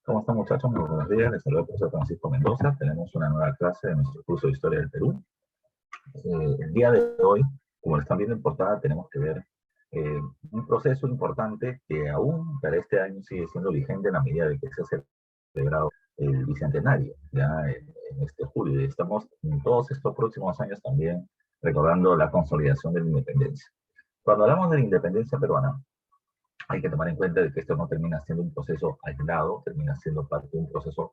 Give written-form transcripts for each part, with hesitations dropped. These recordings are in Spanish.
¿Cómo están, muchachos? Muy buenos días. Les saluda el profesor Francisco Mendoza. Tenemos una nueva clase de nuestro curso de Historia del Perú. El día de hoy, como lo están viendo en portada, tenemos que ver un proceso importante que aún para este año sigue siendo vigente en la medida de que se ha celebrado el Bicentenario, ya en este julio. Y estamos en todos estos próximos años también recordando la consolidación de la independencia. Cuando hablamos de la independencia peruana, hay que tomar en cuenta de que esto no termina siendo un proceso aislado, termina siendo parte de un proceso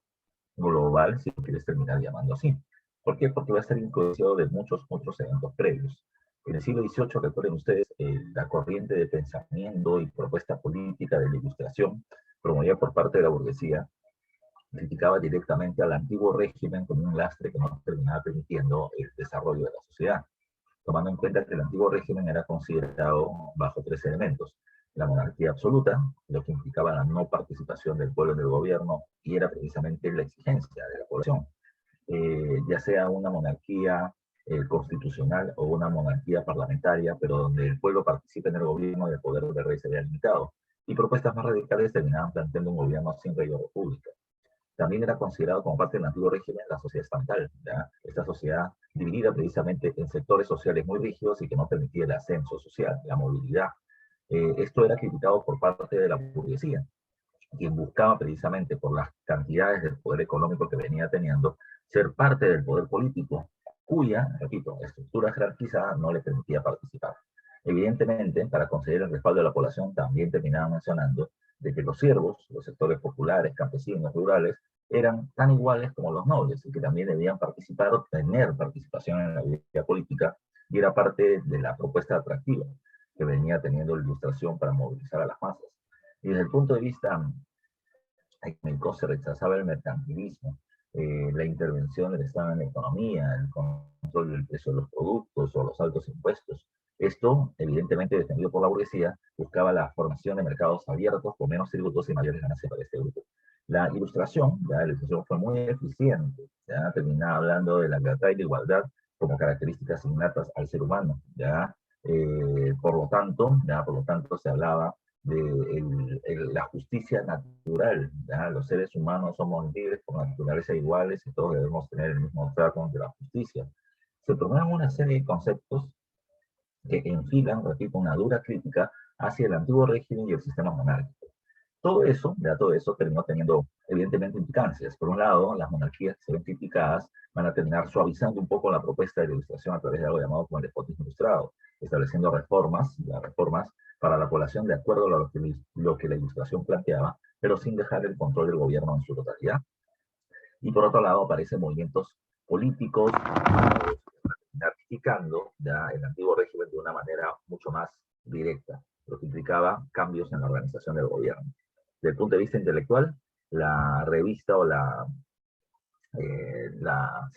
global, si lo quieres terminar llamando así. ¿Por qué? Porque va a estar influenciado de muchos otros eventos previos. En el siglo XVIII, recuerden ustedes, la corriente de pensamiento y propuesta política de la Ilustración, promovida por parte de la burguesía, criticaba directamente al antiguo régimen como un lastre que no terminaba permitiendo el desarrollo de la sociedad, tomando en cuenta que el antiguo régimen era considerado bajo tres elementos: la monarquía absoluta, lo que implicaba la no participación del pueblo en el gobierno, y era precisamente la exigencia de la población, ya sea una monarquía constitucional o una monarquía parlamentaria, pero donde el pueblo participe en el gobierno y el poder del rey se vea limitado. Y propuestas más radicales terminaban planteando un gobierno sin rey o república. También era considerado como parte del antiguo régimen la sociedad estatal, ¿ya? Esta sociedad dividida precisamente en sectores sociales muy rígidos y que no permitía el ascenso social, la movilidad. Esto era criticado por parte de la burguesía, quien buscaba precisamente por las cantidades del poder económico que venía teniendo, ser parte del poder político, cuya, repito, estructura jerarquizada no le permitía participar. Evidentemente, para conseguir el respaldo de la población, también terminaba mencionando de que los siervos, los sectores populares, campesinos, rurales, eran tan iguales como los nobles y que también debían participar o tener participación en la vida política, y era parte de la propuesta atractiva que venía teniendo la Ilustración para movilizar a las masas. Y desde el punto de vista económico se rechazaba el mercantilismo, la intervención del Estado en la economía, el control del precio de los productos o los altos impuestos. Esto, evidentemente defendido por la burguesía, buscaba la formación de mercados abiertos con menos tributos y mayores ganancias para este grupo. La ilustración fue muy eficiente, ya terminaba hablando de la libertad y la igualdad como características innatas al ser humano, ya. Por lo tanto, se hablaba de la justicia natural, ¿ya? Los seres humanos somos libres por naturaleza iguales y todos debemos tener el mismo trato ante la justicia. Se promueven una serie de conceptos que enfilan, repito, una dura crítica hacia el antiguo régimen y el sistema monárquico. Todo eso terminó teniendo evidentemente implicancias. Por un lado, las monarquías que se ven criticadas van a terminar suavizando un poco la propuesta de la Ilustración a través de algo llamado como el despotismo ilustrado, estableciendo las reformas para la población de acuerdo a lo que la Ilustración planteaba, pero sin dejar el control del gobierno en su totalidad. Y por otro lado, aparecen movimientos políticos criticando ya el antiguo régimen de una manera mucho más directa, lo que implicaba cambios en la organización del gobierno. Desde el punto de vista intelectual, la revista o se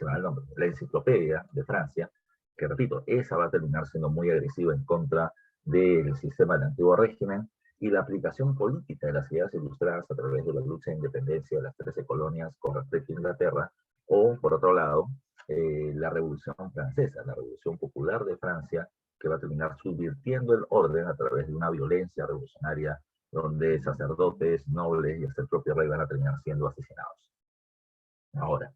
me va el nombre, la enciclopedia de Francia, que repito, esa va a terminar siendo muy agresiva en contra del sistema del antiguo régimen, y la aplicación política de las ideas ilustradas a través de la lucha de independencia de las 13 colonias con respecto a Inglaterra, o por otro lado, la Revolución Francesa, la Revolución Popular de Francia, que va a terminar subvirtiendo el orden a través de una violencia revolucionaria donde sacerdotes, nobles y hasta el propio rey van a terminar siendo asesinados. Ahora,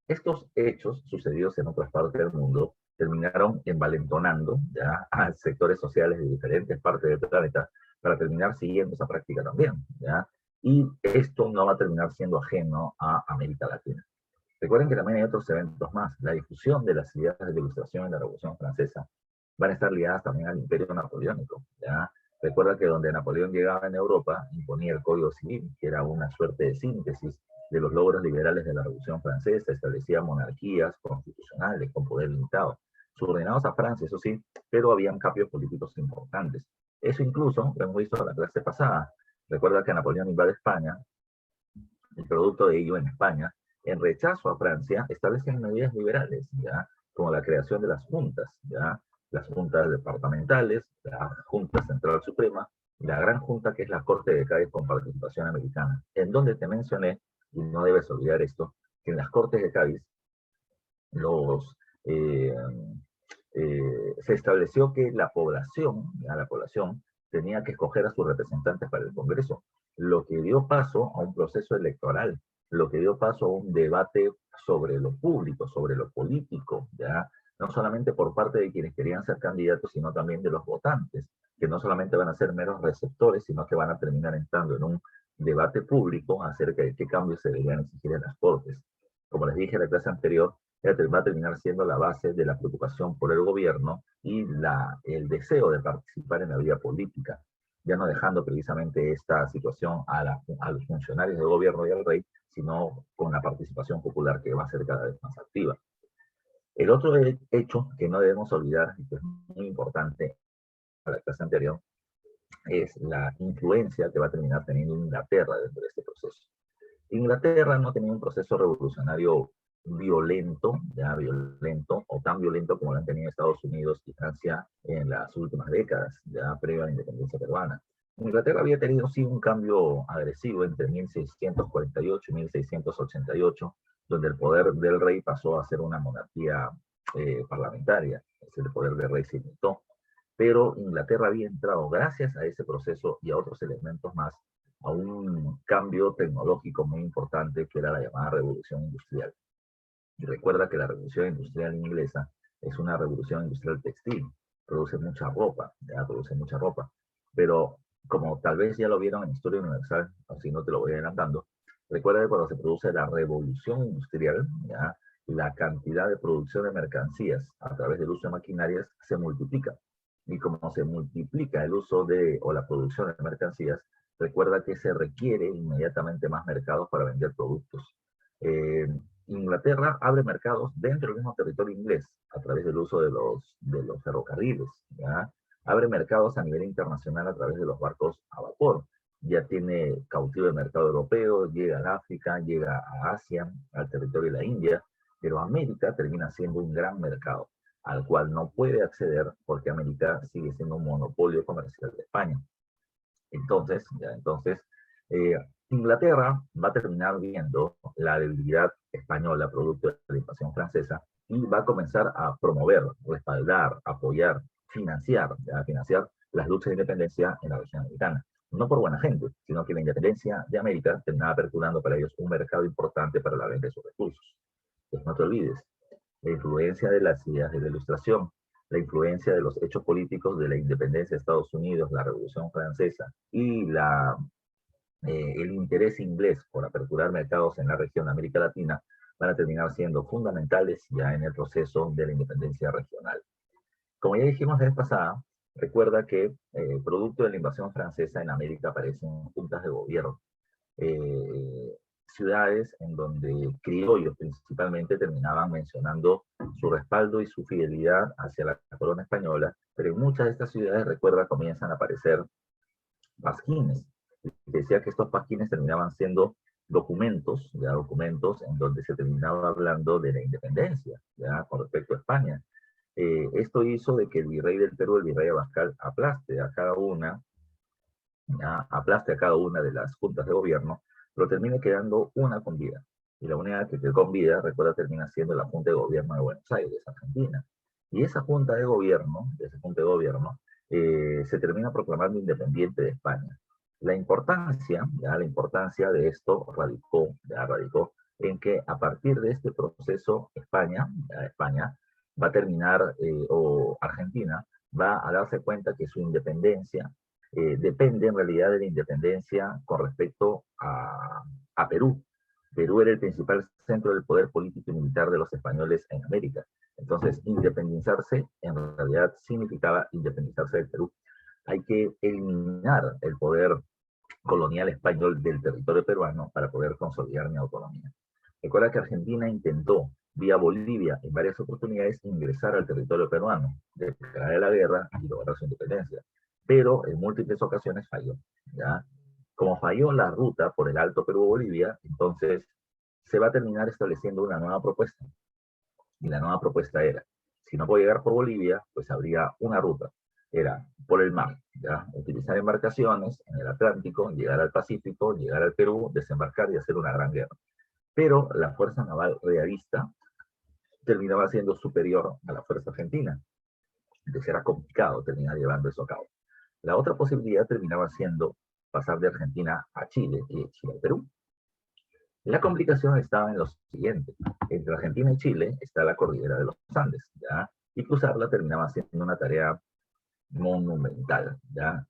estos hechos sucedidos en otras partes del mundo terminaron envalentonando ya a sectores sociales de diferentes partes del planeta para terminar siguiendo esa práctica también, ¿ya? Y esto no va a terminar siendo ajeno a América Latina. Recuerden que también hay otros eventos más. La difusión de las ideas de la Ilustración en la Revolución Francesa van a estar ligadas también al Imperio Napoleónico, ¿ya? Recuerda que donde Napoleón llegaba en Europa, imponía el Código Civil, que era una suerte de síntesis de los logros liberales de la Revolución Francesa, establecía monarquías constitucionales con poder limitado, subordinados a Francia, eso sí, pero habían cambios políticos importantes. Eso incluso lo hemos visto en la clase pasada. Recuerda que Napoleón invade España, el producto de ello en España, en rechazo a Francia, establecen medidas liberales, ¿ya? Como la creación de las juntas, ¿ya? Las juntas departamentales, la Junta Central Suprema, y la Gran Junta, que es la Corte de Cádiz con participación americana, en donde te mencioné, y no debes olvidar esto, que en las Cortes de Cádiz los, eh, se estableció que la población tenía que escoger a sus representantes para el Congreso, lo que dio paso a un proceso electoral, lo que dio paso a un debate sobre lo público, sobre lo político, ¿ya? No solamente por parte de quienes querían ser candidatos, sino también de los votantes, que no solamente van a ser meros receptores, sino que van a terminar entrando en un debate público acerca de qué cambios se deberían exigir en las Cortes. Como les dije en la clase anterior, va a terminar siendo la base de la preocupación por el gobierno y el deseo de participar en la vida política, ya no dejando precisamente esta situación a los funcionarios del gobierno y al rey, sino con la participación popular que va a ser cada vez más activa. El otro hecho que no debemos olvidar, y que es muy importante para la clase anterior, es la influencia que va a terminar teniendo Inglaterra dentro de este proceso. Inglaterra no tenía un proceso revolucionario violento, ya violento, o tan violento como lo han tenido Estados Unidos y Francia en las últimas décadas, ya previo a la independencia peruana. Inglaterra había tenido sí un cambio agresivo entre 1648 y 1688, donde el poder del rey pasó a ser una monarquía parlamentaria, es decir, el poder del rey se limitó. Pero Inglaterra había entrado, gracias a ese proceso y a otros elementos más, a un cambio tecnológico muy importante que era la llamada revolución industrial. Y recuerda que la revolución industrial inglesa es una revolución industrial textil, produce mucha ropa, ya produce mucha ropa, pero como tal vez ya lo vieron en Historia Universal, así no te lo voy adelantando, recuerda que cuando se produce la revolución industrial, ya, la cantidad de producción de mercancías a través del uso de maquinarias se multiplica. Y como se multiplica el uso o la producción de mercancías, recuerda que se requiere inmediatamente más mercados para vender productos. Eh, Inglaterra abre mercados dentro del mismo territorio inglés a través del uso de los ferrocarriles, ¿ya? Abre mercados a nivel internacional a través de los barcos a vapor. Ya tiene cautivo el mercado europeo, llega al África, llega a Asia, al territorio de la India, pero América termina siendo un gran mercado al cual no puede acceder porque América sigue siendo un monopolio comercial de España. Entonces, eh, Inglaterra va a terminar viendo la debilidad española producto de la invasión francesa y va a comenzar a promover, respaldar, apoyar, financiar las luchas de independencia en la región americana. No por buena gente, sino que la independencia de América terminaba aperturando para ellos un mercado importante para la venta de sus recursos. Pues no te olvides, la influencia de las ideas de la Ilustración, la influencia de los hechos políticos de la independencia de Estados Unidos, la Revolución Francesa y el interés inglés por aperturar mercados en la región de América Latina van a terminar siendo fundamentales ya en el proceso de la independencia regional. Como ya dijimos la vez pasada, recuerda que producto de la invasión francesa en América aparecen juntas de gobierno. Eh, Ciudades en donde criollos principalmente terminaban mencionando su respaldo y su fidelidad hacia la corona española, pero en muchas de estas ciudades, recuerda, comienzan a aparecer pasquines. Decía que estos pasquines terminaban siendo documentos, ya documentos en donde se terminaba hablando de la independencia, ya con respecto a España. Esto hizo de que el virrey del Perú, el virrey Abascal, aplaste a cada una de las juntas de gobierno, pero termina quedando una con vida. Y la única que quedó con vida, recuerda, termina siendo la Junta de Gobierno de Buenos Aires, Argentina. Y esa Junta de Gobierno, se termina proclamando independiente de España. La importancia de esto radicó en que a partir de este proceso España va a terminar, o Argentina, va a darse cuenta que su independencia depende en realidad de la independencia con respecto a Perú. Perú era el principal centro del poder político y militar de los españoles en América. Entonces, independizarse en realidad significaba independizarse del Perú. Hay que eliminar el poder colonial español del territorio peruano para poder consolidar mi autonomía. Recuerda que Argentina intentó, vía Bolivia, en varias oportunidades, ingresar al territorio peruano, declarar la guerra y lograr su independencia. Pero en múltiples ocasiones falló, ¿ya? Como falló la ruta por el Alto Perú-Bolivia, entonces se va a terminar estableciendo una nueva propuesta. Y la nueva propuesta era, si no puedo llegar por Bolivia, pues habría una ruta. Era por el mar, ¿ya? Utilizar embarcaciones en el Atlántico, llegar al Pacífico, llegar al Perú, desembarcar y hacer una gran guerra. Pero la fuerza naval realista terminaba siendo superior a la fuerza argentina. Entonces era complicado terminar llevando eso a cabo. La otra posibilidad terminaba siendo pasar de Argentina a Chile y de Chile al Perú. La complicación estaba en lo siguiente: entre Argentina y Chile está la cordillera de los Andes, ¿ya? Y cruzarla terminaba siendo una tarea monumental, ¿ya?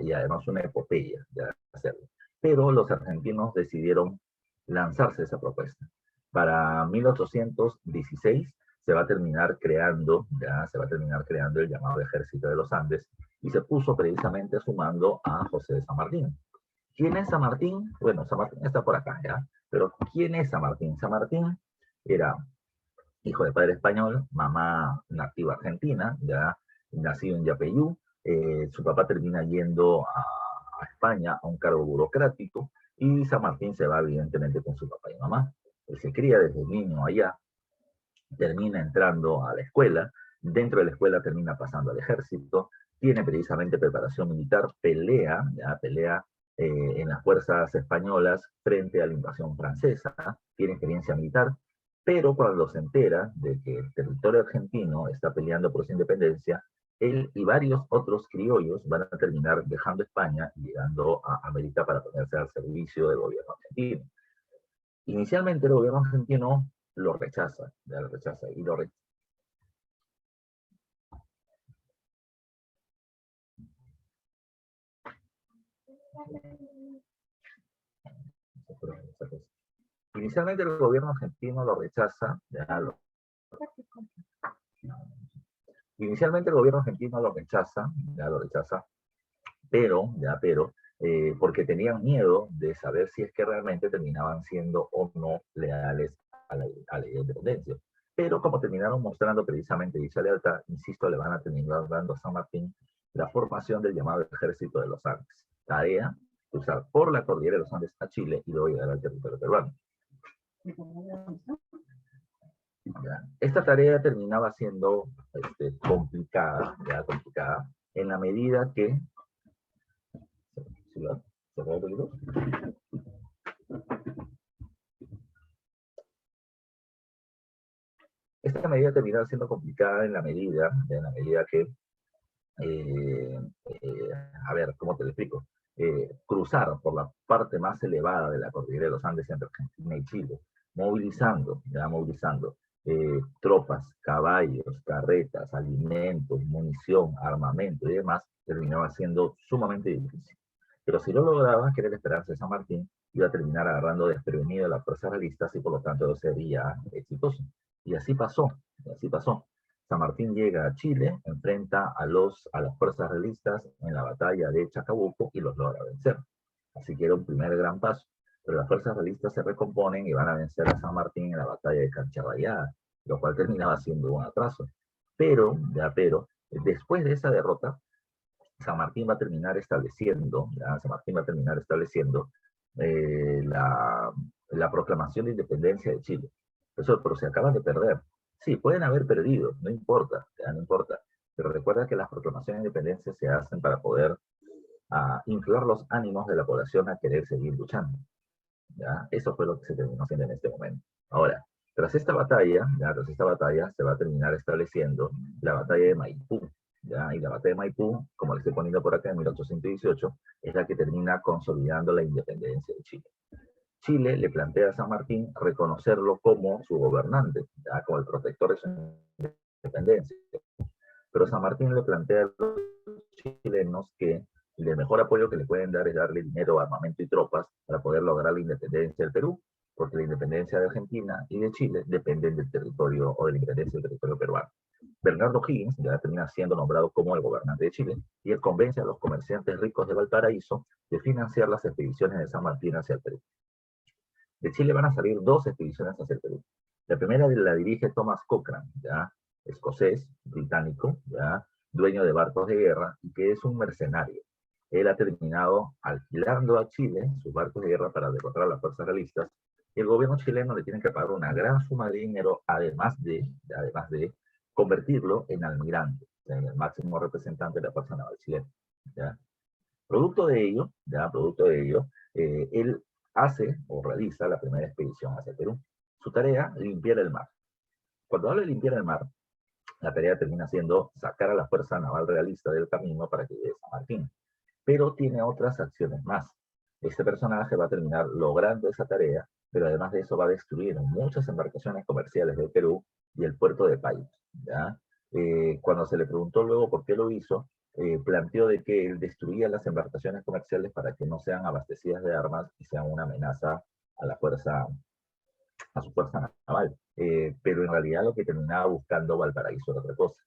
Y además una epopeya, ¿ya? Hacerlo. Pero los argentinos decidieron lanzarse esa propuesta. Para 1816 se va a terminar creando, ya se va a terminar creando el llamado Ejército de los Andes, y se puso precisamente sumando a José de San Martín. ¿Quién es San Martín? Bueno, San Martín está por acá, ¿ya? Pero ¿quién es San Martín? San Martín era hijo de padre español, mamá nativa argentina, ya nacido en Yapeyú. Su papá termina yendo a España a un cargo burocrático y San Martín se va evidentemente con su papá y mamá. Él se cría desde niño allá, termina entrando a la escuela, dentro de la escuela termina pasando al ejército, tiene precisamente preparación militar, pelea, ya pelea en las fuerzas españolas frente a la invasión francesa, tiene experiencia militar, pero cuando se entera de que el territorio argentino está peleando por su independencia, él y varios otros criollos van a terminar dejando España y llegando a América para ponerse al servicio del gobierno argentino. Inicialmente el gobierno argentino lo rechaza, ya lo rechaza, y lo rechaza. Inicialmente el gobierno argentino lo rechaza, inicialmente el gobierno argentino lo rechaza, pero, porque tenían miedo de saber si es que realmente terminaban siendo o no leales a la independencia. Pero como terminaron mostrando precisamente dicha lealtad, insisto, le van a terminar dando a San Martín la formación del llamado Ejército de los Andes. Tarea: cruzar por la cordillera de los Andes a Chile y luego llegar al territorio peruano. Esta tarea terminaba siendo complicada, en la medida que... Esta medida terminaba siendo complicada en la medida que, a ver, ¿cómo te lo explico? Cruzar por la parte más elevada de la cordillera de los Andes entre Argentina y Chile, movilizando tropas, caballos, carretas, alimentos, munición, armamento y demás, terminaba siendo sumamente difícil. Pero si lo lograba, que era la esperanza de San Martín, iba a terminar agarrando desprevenido a las fuerzas realistas y por lo tanto sería exitoso. Y así pasó, y así pasó. San Martín llega a Chile, enfrenta a las fuerzas realistas en la batalla de Chacabuco y los logra vencer. Así que era un primer gran paso. Pero las fuerzas realistas se recomponen y van a vencer a San Martín en la batalla de Cancha, lo cual terminaba siendo un atraso. Pero, después de esa derrota, San Martín va a terminar estableciendo, la proclamación de independencia de Chile. Eso, pero se acaban de perder. Sí, pueden haber perdido, no importa, no importa. Pero recuerda que las proclamaciones de independencia se hacen para poder inflar los ánimos de la población a querer seguir luchando. ¿Ya? Eso fue lo que se terminó haciendo en este momento. Ahora, tras esta batalla se va a terminar estableciendo la batalla de Maipú. ¿Ya? Y la batalla de Maipú, como le estoy poniendo por acá, en 1818, es la que termina consolidando la independencia de Chile. Chile le plantea a San Martín reconocerlo como su gobernante, ¿ya? Como el protector de su independencia. Pero San Martín le plantea a los chilenos que el mejor apoyo que le pueden dar es darle dinero, armamento y tropas para poder lograr la independencia del Perú, porque la independencia de Argentina y de Chile dependen del territorio o de la independencia del territorio peruano. Bernardo Higgins ya termina siendo nombrado como el gobernante de Chile y él convence a los comerciantes ricos de Valparaíso de financiar las expediciones de San Martín hacia el Perú. De Chile van a salir 2 expediciones hacia el Perú. La primera la dirige Thomas Cochrane, ¿ya? Escocés, británico, ¿ya? Dueño de barcos de guerra y que es un mercenario. Él ha terminado alquilando a Chile sus barcos de guerra para derrotar a las fuerzas realistas y el gobierno chileno le tiene que pagar una gran suma de dinero, además de convertirlo en almirante, en el máximo representante de la fuerza naval chilena. ¿Ya? Producto de ello, él hace o realiza la primera expedición hacia el Perú. Su tarea, limpiar el mar. Cuando habla de limpiar el mar, la tarea termina siendo sacar a la fuerza naval realista del camino para que llegue a San Martín. pero tiene otras acciones más. Este personaje va a terminar logrando esa tarea, pero además de eso va a destruir muchas embarcaciones comerciales del Perú y el puerto de País, ¿ya? Cuando se le preguntó luego por qué lo hizo, planteó de que él destruía las embarcaciones comerciales para que no sean abastecidas de armas y sean una amenaza a la fuerza, a su fuerza naval. Pero en realidad lo que terminaba buscando Valparaíso era otra cosa.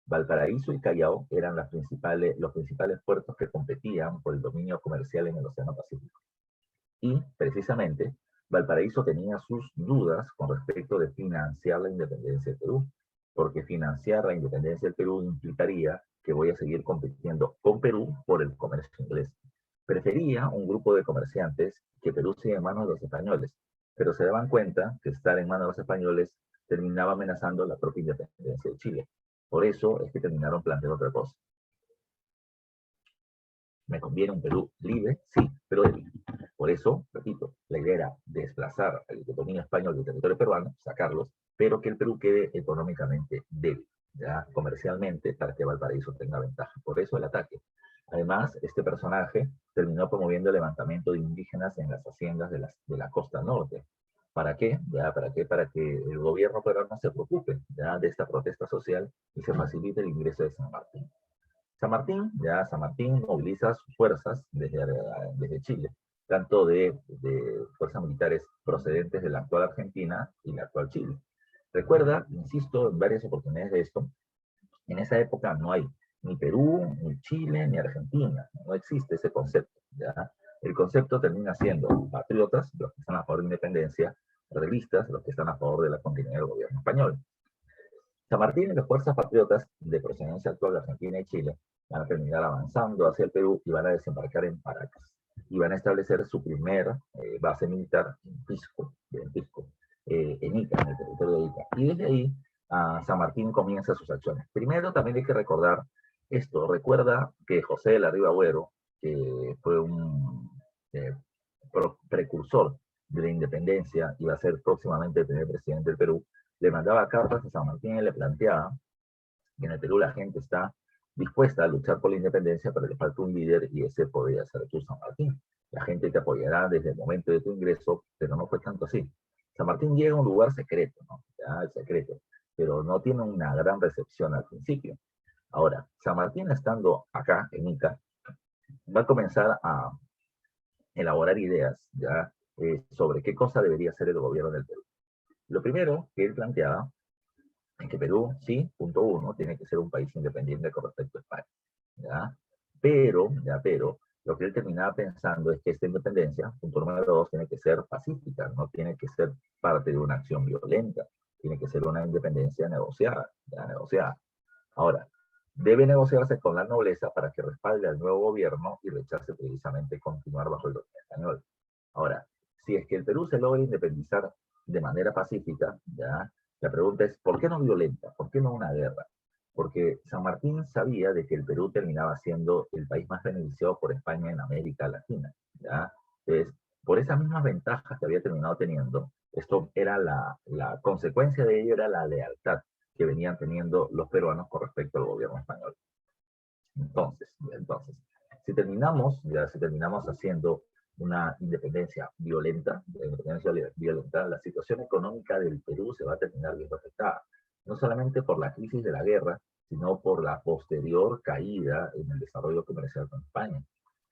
Valparaíso y Callao eran los principales puertos que competían por el dominio comercial en el Océano Pacífico. Y, precisamente, Valparaíso tenía sus dudas con respecto de financiar la independencia del Perú, porque financiar la independencia del Perú implicaría que voy a seguir compitiendo con Perú por el comercio inglés. Prefería un grupo de comerciantes que Perú siga en manos de los españoles, pero se daban cuenta que estar en manos de los españoles terminaba amenazando la propia independencia de Chile. Por eso es que terminaron planteando otra cosa. ¿Me conviene un Perú libre? Sí, pero débil. Por eso, repito, la idea era desplazar al dominio español del territorio peruano, sacarlos, pero que el Perú quede económicamente débil, ya comercialmente, para que Valparaíso tenga ventaja. Por eso el ataque. Además, este personaje terminó promoviendo el levantamiento de indígenas en las haciendas de la costa norte. ¿Para qué? ¿Ya? ¿Para qué? Para que el gobierno peruano se preocupe, ¿ya?, de esta protesta social y se facilite el ingreso de San Martín. San Martín moviliza sus fuerzas desde Chile, tanto de fuerzas militares procedentes de la actual Argentina y la actual Chile. Recuerda, insisto en varias oportunidades de esto, en esa época no hay ni Perú, ni Chile, ni Argentina, no existe ese concepto, ¿ya? El concepto termina siendo patriotas, los que están a favor de la independencia, realistas, los que están a favor de la continuidad del gobierno español. San Martín y las fuerzas patriotas de procedencia actual de Argentina y Chile van a terminar avanzando hacia el Perú y van a desembarcar en Paracas. Y van a establecer su primer base militar en Pisco, en Ica, en el territorio de Ica. Y desde ahí San Martín comienza sus acciones. Primero también hay que recordar esto. Recuerda que José de la Riva Agüero, que fue un precursor de la independencia y va a ser próximamente el primer presidente del Perú, le mandaba cartas a San Martín y le planteaba que en el Perú la gente está dispuesta a luchar por la independencia, pero le falta un líder y ese podría ser tú, San Martín. La gente te apoyará desde el momento de tu ingreso, pero no fue tanto así. San Martín llega a un lugar secreto, ¿no? Ya, secreto, pero no tiene una gran recepción al principio. Ahora, San Martín estando acá en Ica, va a comenzar a elaborar ideas ya sobre qué cosa debería hacer el gobierno del Perú. Lo primero que él planteaba es que Perú, sí, punto uno, tiene que ser un país independiente con respecto a España, ¿ya? Pero, lo que él terminaba pensando es que esta independencia, punto número dos, tiene que ser pacífica, no tiene que ser parte de una acción violenta, tiene que ser una independencia negociada, ya negociada. Ahora, debe negociarse con la nobleza para que respalde al nuevo gobierno y rechace precisamente continuar bajo el dominio español. Ahora, si es que el Perú se logra independizar de manera pacífica, ¿ya?, la pregunta es, ¿por qué no violenta? ¿Por qué no una guerra? Porque San Martín sabía de que el Perú terminaba siendo el país más beneficiado por España en América Latina, ¿ya? Entonces, por esas mismas ventajas que había terminado teniendo, esto era la consecuencia de ello era la lealtad que venían teniendo los peruanos con respecto al gobierno español. Entonces, si terminamos haciendo una independencia violenta, la situación económica del Perú se va a terminar viendo afectada, no solamente por la crisis de la guerra, sino por la posterior caída en el desarrollo comercial con España.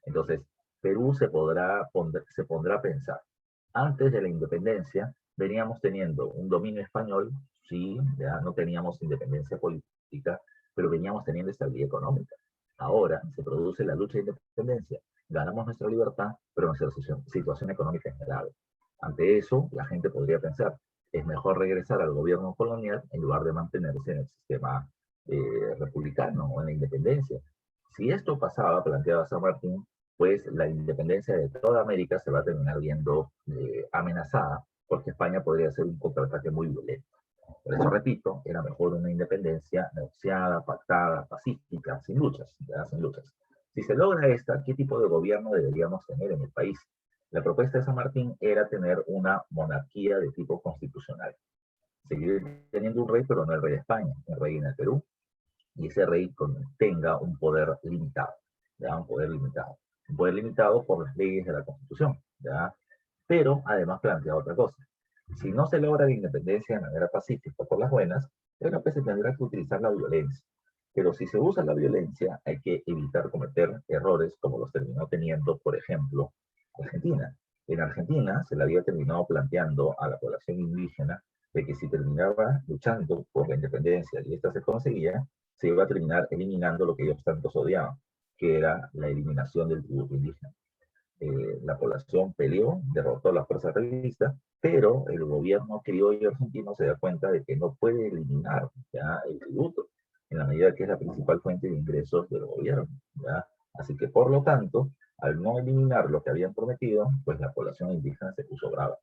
Entonces, Perú se pondrá a pensar, antes de la independencia, veníamos teniendo un dominio español, sí, ya no teníamos independencia política, pero veníamos teniendo estabilidad económica. Ahora se produce la lucha de independencia, ganamos nuestra libertad, pero nuestra situación económica es grave. Ante eso, la gente podría pensar, es mejor regresar al gobierno colonial en lugar de mantenerse en el sistema republicano o en la independencia. Si esto pasaba, planteaba San Martín, pues la independencia de toda América se va a terminar viendo amenazada, porque España podría hacer un contraataque muy violento. Por eso, repito, era mejor una independencia negociada, pactada, pacífica, sin luchas, ¿verdad? Sin luchas. Si se logra esta, ¿qué tipo de gobierno deberíamos tener en el país? La propuesta de San Martín era tener una monarquía de tipo constitucional. Seguir teniendo un rey, pero no el rey de España, el rey en el Perú, y ese rey tenga un poder limitado. ¿ya? Un poder limitado por las leyes de la Constitución, ¿ya? Pero además plantea otra cosa. Si no se logra la independencia de manera pacífica por las buenas, bueno, pues se tendrá que utilizar la violencia. Pero si se usa la violencia, hay que evitar cometer errores como los terminó teniendo, por ejemplo, Argentina. En Argentina se le había terminado planteando a la población indígena de que si terminaba luchando por la independencia y esta se conseguía, se iba a terminar eliminando lo que ellos tantos odiaban, que era la eliminación del tributo indígena. La población peleó, derrotó a las fuerzas realistas, pero el gobierno criollo argentino se da cuenta de que no puede eliminar ya el tributo, en la medida que es la principal fuente de ingresos del gobierno. ¿Ya? Así que, por lo tanto, al no eliminar lo que habían prometido, pues la población indígena se puso brava,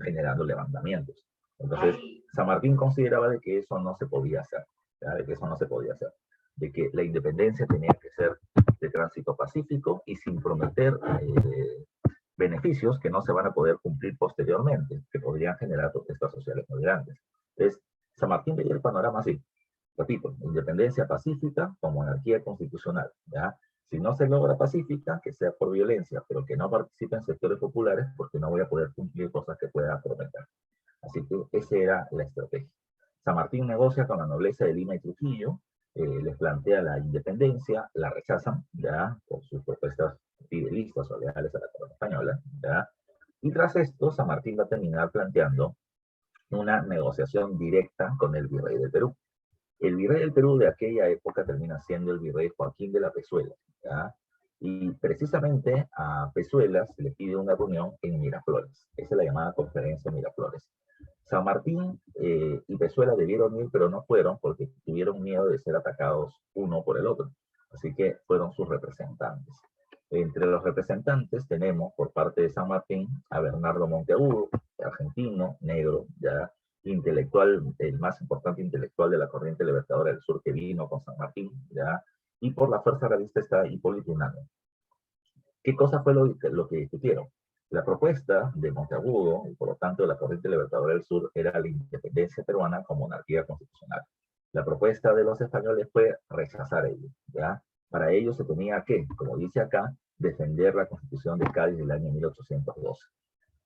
generando levantamientos. Entonces, San Martín consideraba de que eso no se podía hacer, ¿ya? De que eso no se podía hacer, de que la independencia tenía que ser de tránsito pacífico y sin prometer beneficios que no se van a poder cumplir posteriormente, que podrían generar protestas sociales muy grandes. Entonces, San Martín veía el panorama así, repito, independencia pacífica con monarquía constitucional, ¿ya? Si no se logra pacífica, que sea por violencia, pero que no participe en sectores populares, porque no voy a poder cumplir cosas que pueda prometer. Así que esa era la estrategia. San Martín negocia con la nobleza de Lima y Trujillo, les plantea la independencia, la rechazan, ya, por sus propuestas fidelistas o leales a la corona española, ya. Y tras esto, San Martín va a terminar planteando una negociación directa con el virrey del Perú. El virrey del Perú de aquella época termina siendo el virrey Joaquín de la Pezuela, ¿ya? Y precisamente a Pezuela se le pide una reunión en Miraflores. Esa es la llamada conferencia de Miraflores. San Martín y Pezuela debieron ir, pero no fueron porque tuvieron miedo de ser atacados uno por el otro. Así que fueron sus representantes. Entre los representantes tenemos por parte de San Martín a Bernardo Monteagudo, argentino, negro, ya intelectual, el más importante intelectual de la corriente libertadora del sur que vino con San Martín, ¿ya? Y por la fuerza realista está Hipólito Unanue. ¿Qué cosa fue lo que discutieron? La propuesta de Monteagudo, y por lo tanto de la corriente libertadora del sur, era la independencia peruana como monarquía constitucional. La propuesta de los españoles fue rechazar ello, ¿ya? Para ello se tenía que, como dice acá, defender la Constitución de Cádiz del año 1812.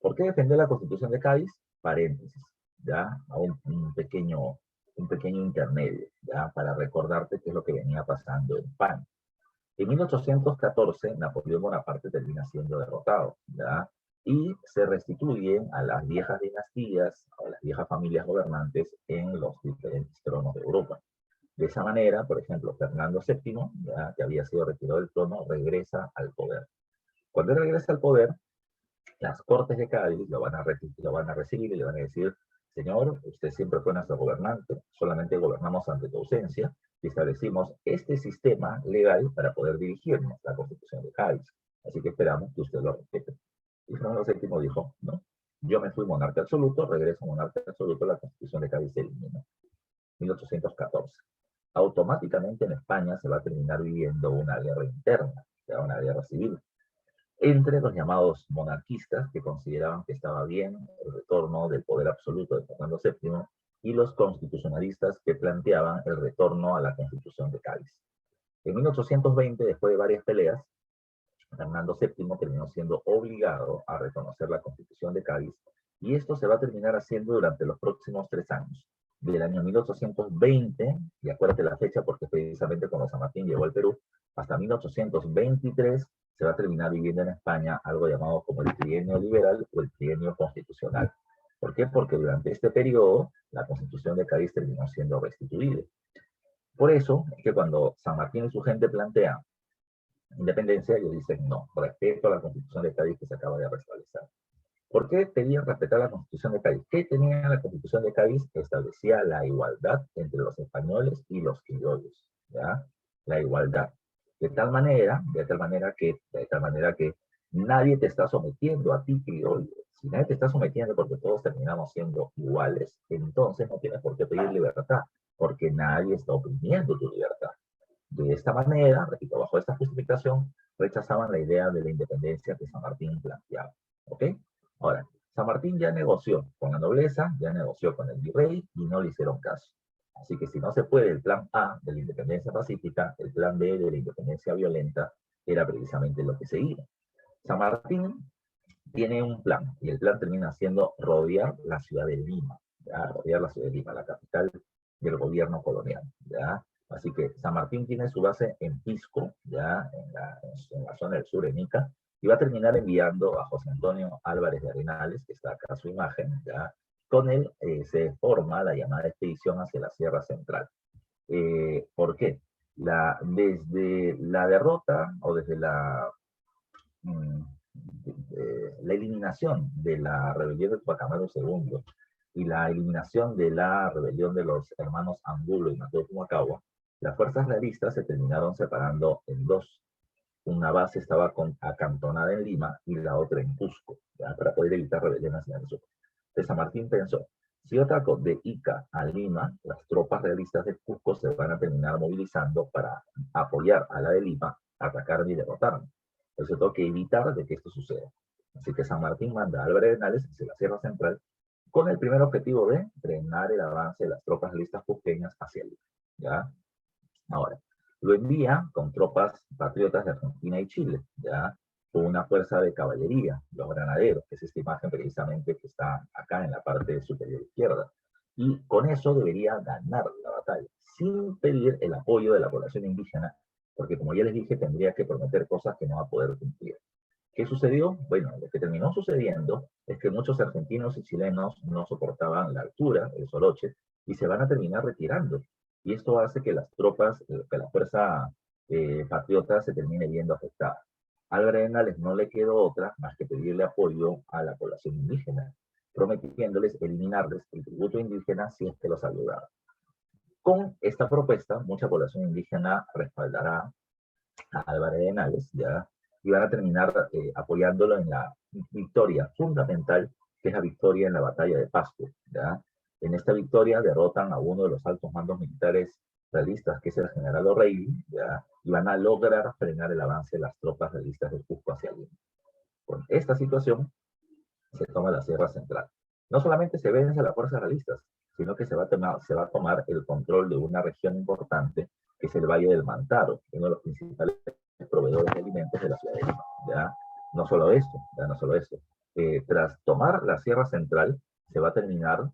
¿Por qué defender la Constitución de Cádiz? Paréntesis, ¿ya? A un pequeño intermedio, ¿ya? Para recordarte qué es lo que venía pasando en España. En 1814, Napoleón Bonaparte termina siendo derrotado, ¿ya? Y se restituyen a las viejas dinastías, a las viejas familias gobernantes en los diferentes tronos de Europa. De esa manera, por ejemplo, Fernando VII, ¿ya? Que había sido retirado del trono, regresa al poder. Cuando él regresa al poder, las Cortes de Cádiz lo van a recibir y le van a decir, señor, usted siempre fue nuestro gobernante, solamente gobernamos ante tu ausencia y establecimos este sistema legal para poder dirigirnos, la Constitución de Cádiz. Así que esperamos que usted lo respete. Y Fernando VII dijo, no, yo me fui monarca absoluto, regreso monarca absoluto, la Constitución de Cádiz se eliminó. 1814. Automáticamente en España se va a terminar viviendo una guerra interna, una guerra civil, entre los llamados monarquistas, que consideraban que estaba bien el retorno del poder absoluto de Fernando VII, y los constitucionalistas que planteaban el retorno a la Constitución de Cádiz. En 1820, después de varias peleas, Fernando VII terminó siendo obligado a reconocer la Constitución de Cádiz, y esto se va a terminar haciendo durante los próximos 3 años. Del año 1820, y acuérdate la fecha porque precisamente cuando San Martín llegó al Perú, hasta 1823 se va a terminar viviendo en España algo llamado como el trienio liberal o el trienio constitucional. ¿Por qué? Porque durante este periodo la Constitución de Cádiz terminó siendo restituida. Por eso es que cuando San Martín y su gente plantean independencia, ellos dicen no, respeto a la Constitución de Cádiz que se acaba de restablecer. ¿Por qué pedían respetar la Constitución de Cádiz? ¿Qué tenía la Constitución de Cádiz? Establecía la igualdad entre los españoles y los criollos, ¿ya? La igualdad. De tal manera que nadie te está sometiendo a ti, criollo. Si nadie te está sometiendo porque todos terminamos siendo iguales, entonces no tienes por qué pedir libertad, porque nadie está oprimiendo tu libertad. De esta manera, repito, bajo esta justificación, rechazaban la idea de la independencia que San Martín planteaba. ¿Ok? Ahora, San Martín ya negoció con la nobleza, ya negoció con el virrey y no le hicieron caso. Así que si no se puede el plan A de la independencia pacífica, el plan B de la independencia violenta era precisamente lo que seguía. San Martín tiene un plan, y el plan termina siendo rodear la ciudad de Lima, ¿ya? Rodear la ciudad de Lima, la capital del gobierno colonial, ¿ya? Así que San Martín tiene su base en Pisco, ya en la zona del sur, en Ica, y va a terminar enviando a José Antonio Álvarez de Arenales, que está acá a su imagen, ya. Con él se forma la llamada expedición hacia la Sierra Central. ¿Por qué? Desde la derrota o desde la eliminación de la rebelión de Tupac Amaru II y la eliminación de la rebelión de los hermanos Angulo y Mateo Pumacahua, las fuerzas realistas se terminaron separando en dos. Una base estaba acantonada en Lima y la otra en Cusco, ¿ya? Para poder evitar rebeliones en el sur. Entonces San Martín pensó, si yo ataco de Ica a Lima, las tropas realistas de Cusco se van a terminar movilizando para apoyar a la de Lima, atacarme y derrotarme. Entonces tengo que evitar de que esto suceda. Así que San Martín manda a Álvarez de Henares hacia la Sierra Central con el primer objetivo de frenar el avance de las tropas realistas cusqueñas hacia Lima, ¿ya? Ahora, lo envía con tropas patriotas de Argentina y Chile, ¿ya? Con una fuerza de caballería, los granaderos, que es esta imagen precisamente que está acá en la parte superior izquierda. Y con eso debería ganar la batalla, sin pedir el apoyo de la población indígena, porque como ya les dije, tendría que prometer cosas que no va a poder cumplir. ¿Qué sucedió? Bueno, lo que terminó sucediendo es que muchos argentinos y chilenos no soportaban la altura, el soroche, y se van a terminar retirando. Y esto hace que las tropas, que la fuerza patriota se termine viendo afectada. A Arenales no le quedó otra más que pedirle apoyo a la población indígena, prometiéndoles eliminarles el tributo indígena si es que los ayudaba. Con esta propuesta, mucha población indígena respaldará a Álvarez de Henares, ¿ya? Y van a terminar apoyándolo en la victoria fundamental, que es la victoria en la batalla de Pasco, ¿ya? En esta victoria derrotan a uno de los altos mandos militares realistas, que es el general O'Reilly, ¿ya? Y van a lograr frenar el avance de las tropas realistas de Cusco hacia Lima. Con esta situación se toma la Sierra Central. No solamente se vence a las fuerzas realistas, sino que se va a tomar el control de una región importante, que es el Valle del Mantaro, uno de los principales proveedores de alimentos de la ciudad de Lima. ¿Ya? No solo esto, ya no solo esto. Tras tomar la Sierra Central, se va a terminar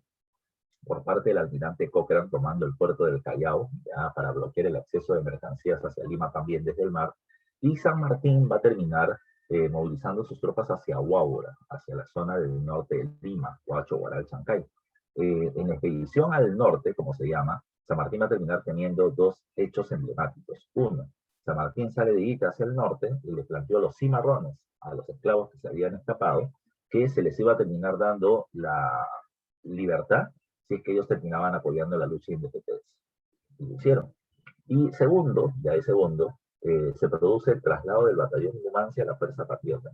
por parte del almirante Cochrane tomando el puerto del Callao, ya, para bloquear el acceso de mercancías hacia Lima también desde el mar, y San Martín va a terminar movilizando sus tropas hacia Huaura, hacia la zona del norte de Lima, Huacho, Huaral, Chancay. En la expedición al norte, como se llama, San Martín va a terminar teniendo dos hechos emblemáticos. Uno, San Martín sale de Ica hacia el norte y le planteó los cimarrones a los esclavos que se habían escapado, que se les iba a terminar dando la libertad si es que ellos terminaban apoyando la lucha de independencia. Y lo hicieron. Y segundo, ya de segundo, se produce el traslado del batallón Numancia a la Fuerza Patriota.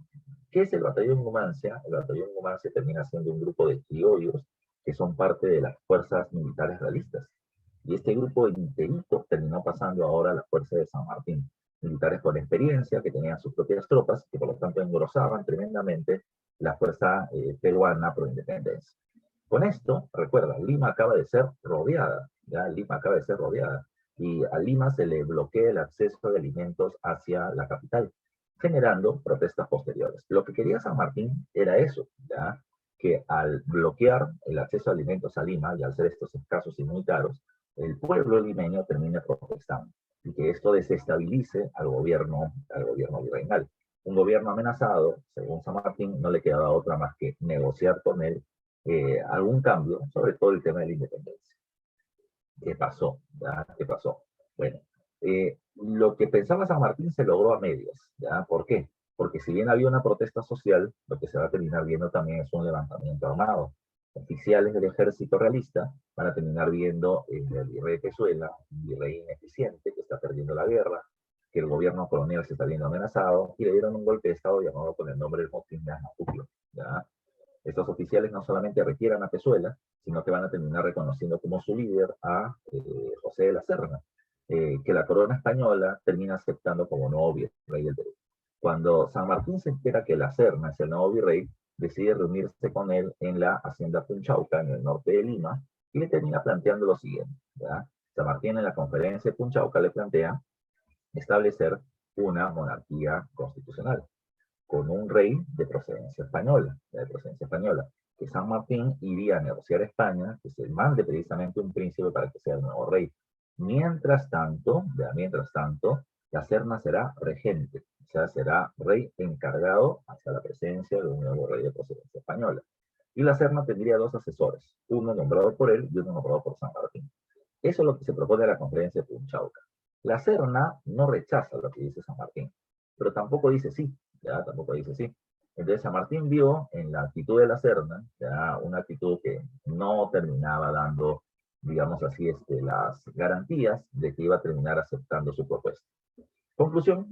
¿Qué es el batallón Numancia? El batallón Numancia termina siendo un grupo de criollos que son parte de las fuerzas militares realistas. Y este grupo interito terminó pasando ahora a la Fuerza de San Martín. Militares con experiencia, que tenían sus propias tropas, que por lo tanto engrosaban tremendamente la fuerza peruana pro independencia. Con esto, recuerda, Lima acaba de ser rodeada, ya Lima acaba de ser rodeada, y a Lima se le bloquea el acceso de alimentos hacia la capital, generando protestas posteriores. Lo que quería San Martín era eso, ya que al bloquear el acceso a alimentos a Lima, y al ser estos escasos y muy caros, el pueblo limeño termine protestando, y que esto desestabilice al gobierno virreinal. Un gobierno amenazado, según San Martín, no le quedaba otra más que negociar con él algún cambio, sobre todo el tema de la independencia. ¿Qué pasó? ¿Ya? ¿Qué pasó? Bueno, lo que pensaba San Martín se logró a medias. ¿Ya? ¿Por qué? Porque si bien había una protesta social, lo que se va a terminar viendo también es un levantamiento armado. Oficiales del ejército realista van a terminar viendo el virrey de Pezuela, un virrey ineficiente que está perdiendo la guerra, que el gobierno colonial se está viendo amenazado, y le dieron un golpe de estado llamado con el nombre del motín de Ajacuplo. ¿Ya? Estos oficiales no solamente retiran a Pezuela, sino que van a terminar reconociendo como su líder a José de la Serna, que la corona española termina aceptando como nuevo virrey del Perú. Cuando San Martín se entera que la Serna es el nuevo virrey, decide reunirse con él en la hacienda Punchauca, en el norte de Lima, y le termina planteando lo siguiente, ¿ya? San Martín en la conferencia de Punchauca le plantea establecer una monarquía constitucional con un rey de procedencia española, que San Martín iría a negociar a España, que se mande precisamente un príncipe para que sea el nuevo rey. Mientras tanto, la Serna será regente, o sea, será rey encargado hacia la presencia de un nuevo rey de procedencia española. Y la Serna tendría dos asesores, uno nombrado por él y uno nombrado por San Martín. Eso es lo que se propone a la conferencia de Punchauca. La Serna no rechaza lo que dice San Martín, pero tampoco dice sí, ya, tampoco dice sí. Entonces San Martín vio en la actitud de la Serna, ya, una actitud que no terminaba dando, digamos así, las garantías de que iba a terminar aceptando su propuesta. Conclusión,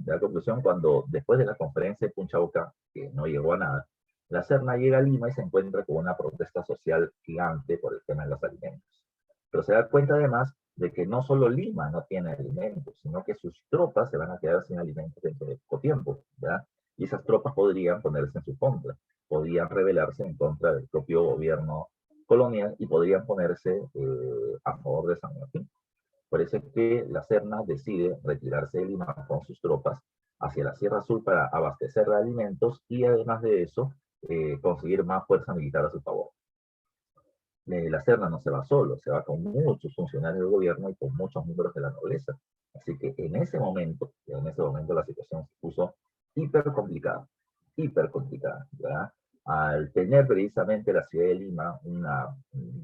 cuando después de la conferencia de Punchauca, que no llegó a nada, la Serna llega a Lima y se encuentra con una protesta social gigante por el tema de los alimentos. Pero se da cuenta además de que no solo Lima no tiene alimentos, sino que sus tropas se van a quedar sin alimentos dentro de poco tiempo, ¿verdad? Y esas tropas podrían ponerse en su contra, podrían rebelarse en contra del propio gobierno colonial y podrían ponerse a favor de San Martín. Por eso es que la Serna decide retirarse de Lima con sus tropas hacia la Sierra Azul para abastecer de alimentos y además de eso conseguir más fuerza militar a su favor. La Serna no se va solo, se va con muchos funcionarios del gobierno y con muchos miembros de la nobleza. Así que en ese momento la situación se puso hiper complicada, ¿verdad? Al tener precisamente la ciudad de Lima un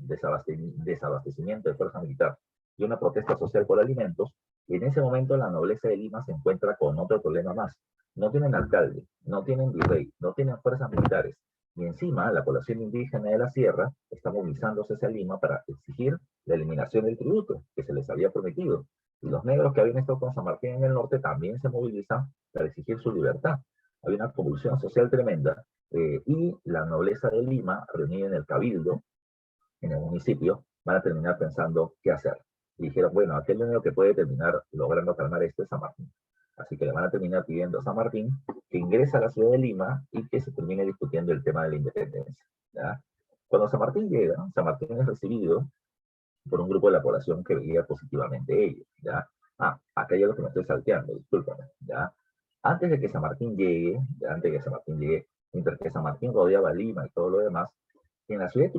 desabastecimiento de fuerza militar y una protesta social por alimentos, en ese momento la nobleza de Lima se encuentra con otro problema más. No tienen alcalde, no tienen virrey, no tienen fuerzas militares, y encima, la población indígena de la sierra está movilizándose hacia Lima para exigir la eliminación del tributo que se les había prometido. Y los negros que habían estado con San Martín en el norte también se movilizan para exigir su libertad. Había una convulsión social tremenda y la nobleza de Lima, reunida en el cabildo, en el municipio, van a terminar pensando qué hacer. Y dijeron, bueno, aquel único que puede terminar logrando calmar esto es San Martín. Así que le van a terminar pidiendo a San Martín que ingrese a la ciudad de Lima y que se termine discutiendo el tema de la independencia, ¿ya? Cuando San Martín llega, San Martín es recibido por un grupo de la población que veía positivamente ellos, ¿ya? Acá hay algo que me estoy salteando, discúlpame, ¿ya? Antes de que San Martín llegue, mientras que San Martín rodeaba Lima y todo lo demás, en la ciudad de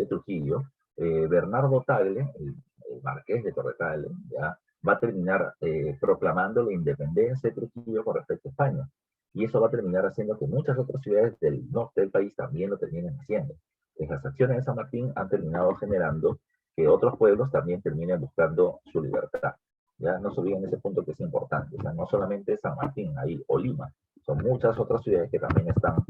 Trujillo, Bernardo Tagle, el marqués de Torre-Tagle, ¿ya? Va a terminar proclamando la independencia de Trujillo con respecto a España. Y eso va a terminar haciendo que muchas otras ciudades del norte del país también lo terminen haciendo. Las acciones de San Martín han terminado generando que otros pueblos también terminen buscando su libertad. Ya no se olviden ese punto que es importante. O sea, no solamente San Martín ahí o Lima, son muchas otras ciudades que también están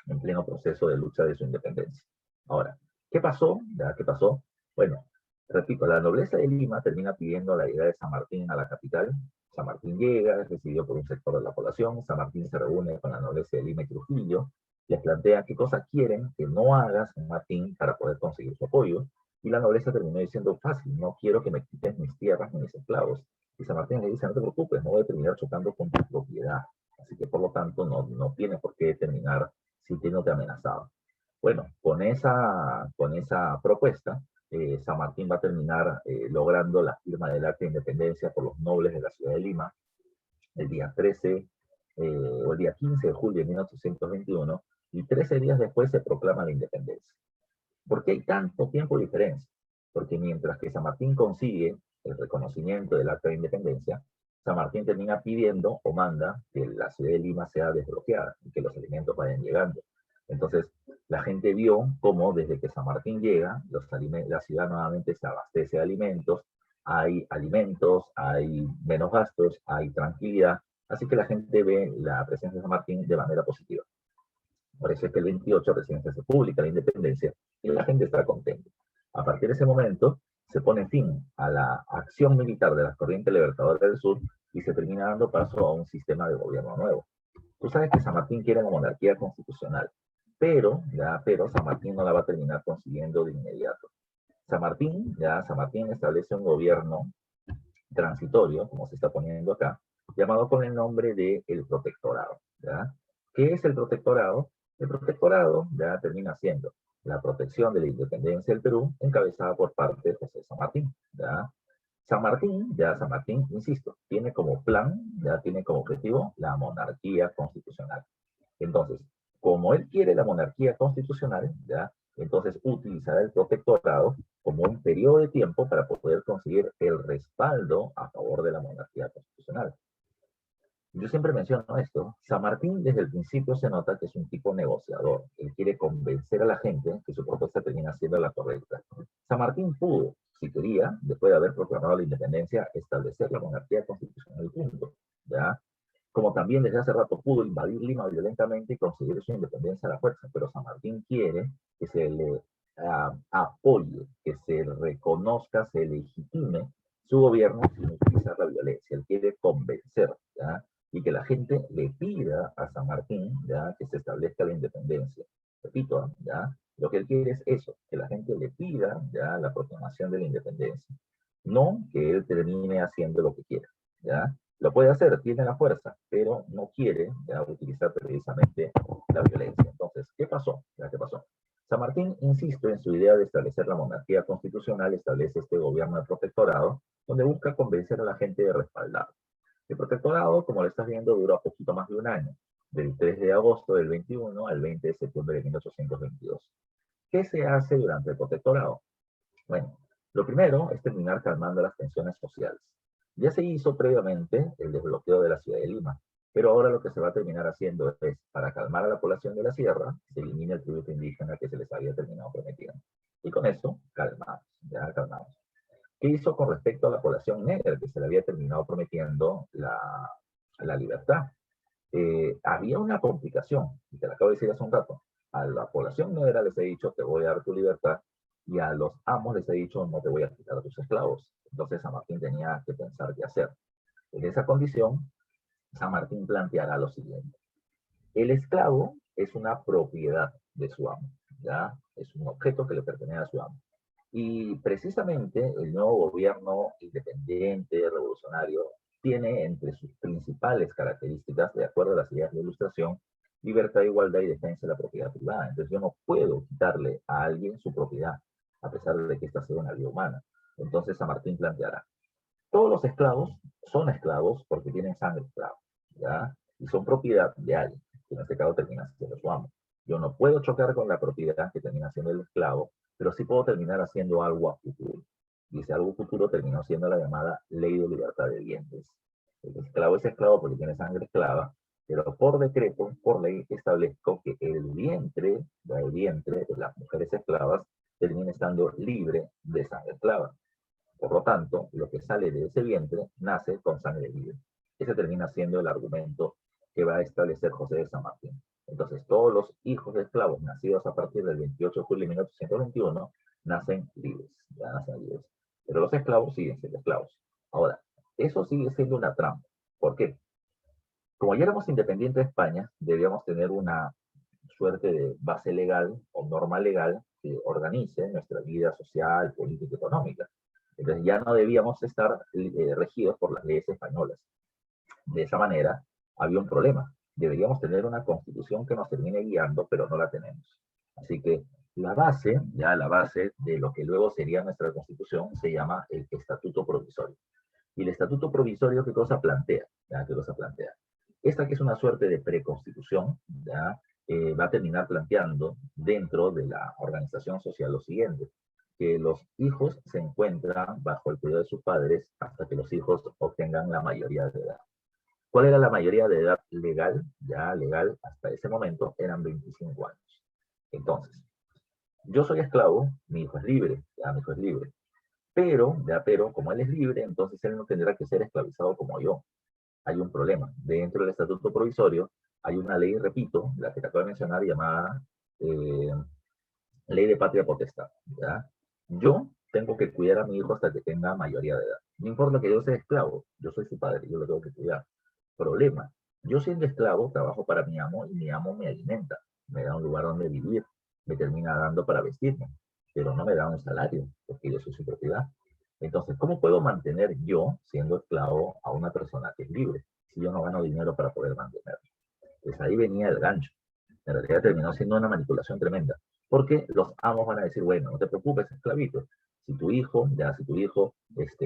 en pleno proceso de lucha de su independencia. Ahora, ¿qué pasó? ¿Ya? ¿Qué pasó? Bueno, repito, la nobleza de Lima termina pidiendo la llegada de San Martín a la capital. San Martín llega, es recibido por un sector de la población. San Martín se reúne con la nobleza de Lima y Trujillo, les plantea qué cosas quieren que no haga San Martín para poder conseguir su apoyo. Y la nobleza terminó diciendo, fácil, no quiero que me quiten mis tierras ni mis esclavos. Y San Martín le dice, no te preocupes, no voy a terminar chocando con tu propiedad. Así que por lo tanto no tiene por qué terminar sintiéndote amenazado. Bueno, con esa propuesta, San Martín va a terminar logrando la firma del acta de independencia por los nobles de la ciudad de Lima el día 13 o el día 15 de julio de 1821, y 13 días después se proclama la independencia. ¿Por qué hay tanto tiempo de diferencia? Porque mientras que San Martín consigue el reconocimiento del acta de independencia, San Martín termina pidiendo o manda que la ciudad de Lima sea desbloqueada y que los alimentos vayan llegando. Entonces, la gente vio cómo desde que San Martín llega, la ciudad nuevamente se abastece de alimentos, hay menos gastos, hay tranquilidad, así que la gente ve la presencia de San Martín de manera positiva. Por eso es que el 28 recién se publica la independencia y la gente está contenta. A partir de ese momento se pone fin a la acción militar de las corrientes libertadoras del sur y se termina dando paso a un sistema de gobierno nuevo. Tú sabes que San Martín quiere una monarquía constitucional, pero San Martín no la va a terminar consiguiendo de inmediato. San Martín establece un gobierno transitorio, como se está poniendo acá, llamado con el nombre de el protectorado, ¿ya? ¿Qué es el protectorado? El protectorado ya termina siendo la protección de la independencia del Perú, encabezada por parte de José San Martín, ¿ya? San Martín, insisto, tiene como plan, ya tiene como objetivo la monarquía constitucional. Entonces, como él quiere la monarquía constitucional, ya, entonces utilizará el protectorado como un periodo de tiempo para poder conseguir el respaldo a favor de la monarquía constitucional. Yo siempre menciono esto. San Martín desde el principio se nota que es un tipo negociador. Él quiere convencer a la gente que su propuesta termina siendo la correcta. San Martín pudo, si quería, después de haber proclamado la independencia, establecer la monarquía constitucional, punto, ¿ya? Como también desde hace rato pudo invadir Lima violentamente y conseguir su independencia a la fuerza, pero San Martín quiere que se le apoye, que se reconozca, se legitime su gobierno sin utilizar la violencia. Él quiere convencer, ¿ya? Y que la gente le pida a San Martín, ¿ya?, que se establezca la independencia. Repito, ¿ya?, lo que él quiere es eso, que la gente le pida, ¿ya?, la proclamación de la independencia. No que él termine haciendo lo que quiera, ¿ya? Lo puede hacer, tiene la fuerza, pero no quiere, ¿ya?, utilizar precisamente la violencia. Entonces, ¿qué pasó? ¿Ya? ¿Qué pasó? San Martín insiste en su idea de establecer la monarquía constitucional, establece este gobierno de protectorado, donde busca convencer a la gente de respaldar. El protectorado, como lo estás viendo, duró poquito más de un año, del 3 de agosto del 21 al 20 de septiembre de 1822. ¿Qué se hace durante el protectorado? Bueno, lo primero es terminar calmando las tensiones sociales. Ya se hizo previamente el desbloqueo de la ciudad de Lima, pero ahora lo que se va a terminar haciendo es, para calmar a la población de la sierra, se elimina el tributo indígena que se les había terminado prometiendo. Y con eso, calmamos, ya calmamos. ¿Qué hizo con respecto a la población negra, que se le había terminado prometiendo la libertad? Había una complicación, y te la acabo de decir hace un rato. A la población negra les he dicho, te voy a dar tu libertad, y a los amos les he dicho, no te voy a quitar a tus esclavos. Entonces San Martín tenía que pensar qué hacer. En esa condición, San Martín planteará lo siguiente. El esclavo es una propiedad de su amo, ¿ya? Es un objeto que le pertenece a su amo. Y precisamente el nuevo gobierno independiente, revolucionario, tiene entre sus principales características, de acuerdo a las ideas de la Ilustración, libertad, igualdad y defensa de la propiedad privada. Entonces yo no puedo quitarle a alguien su propiedad, a pesar de que esta sea una vida humana. Entonces San Martín planteará, todos los esclavos son esclavos porque tienen sangre esclava, ¿ya? Y son propiedad de alguien, que en este caso termina siendo su amo. Yo no puedo chocar con la propiedad que termina siendo el esclavo, pero sí puedo terminar haciendo algo a futuro. Y ese algo futuro terminó siendo la llamada ley de libertad de vientres. El esclavo es esclavo porque tiene sangre esclava, pero por decreto, por ley, establezco que el vientre de las mujeres esclavas termina estando libre de sangre esclava. Por lo tanto, lo que sale de ese vientre nace con sangre libre. Ese termina siendo el argumento que va a establecer José de San Martín. Entonces, todos los hijos de esclavos nacidos a partir del 28 de julio de 1821 nacen libres, ya nacen libres. Pero los esclavos siguen siendo esclavos. Ahora, eso sigue siendo una trampa. ¿Por qué? Como ya éramos independientes de España, debíamos tener una suerte de base legal o norma legal que organice nuestra vida social, política y económica. Entonces ya no debíamos estar regidos por las leyes españolas. De esa manera, había un problema. Deberíamos tener una constitución que nos termine guiando, pero no la tenemos. Así que la base de lo que luego sería nuestra constitución se llama el Estatuto Provisorio. Y el Estatuto Provisorio, ¿qué cosa plantea? ¿Ya? ¿Qué cosa plantea? Esta que es una suerte de preconstitución, ¿ya? Va a terminar planteando dentro de la organización social lo siguiente, que los hijos se encuentran bajo el cuidado de sus padres hasta que los hijos obtengan la mayoría de edad. ¿Cuál era la mayoría de edad legal? Ya legal hasta ese momento eran 25 años. Entonces, yo soy esclavo, mi hijo es libre, ya mi hijo es libre. Pero, como él es libre, entonces él no tendrá que ser esclavizado como yo. Hay un problema. Dentro del Estatuto Provisorio hay una ley, repito, la que te acabo de mencionar, llamada Ley de Patria Potestad, ¿ya? Yo tengo que cuidar a mi hijo hasta que tenga mayoría de edad. No importa que yo sea esclavo, yo soy su padre, yo lo tengo que cuidar. Problema, yo siendo esclavo trabajo para mi amo y mi amo me alimenta, me da un lugar donde vivir, me termina dando para vestirme, pero no me da un salario porque yo soy su propiedad. Entonces, ¿cómo puedo mantener yo, siendo esclavo, a una persona que es libre si yo no gano dinero para poder mantenerlo? Pues ahí venía el gancho. En realidad terminó siendo una manipulación tremenda, porque los amos van a decir, bueno, no te preocupes, esclavito, si tu hijo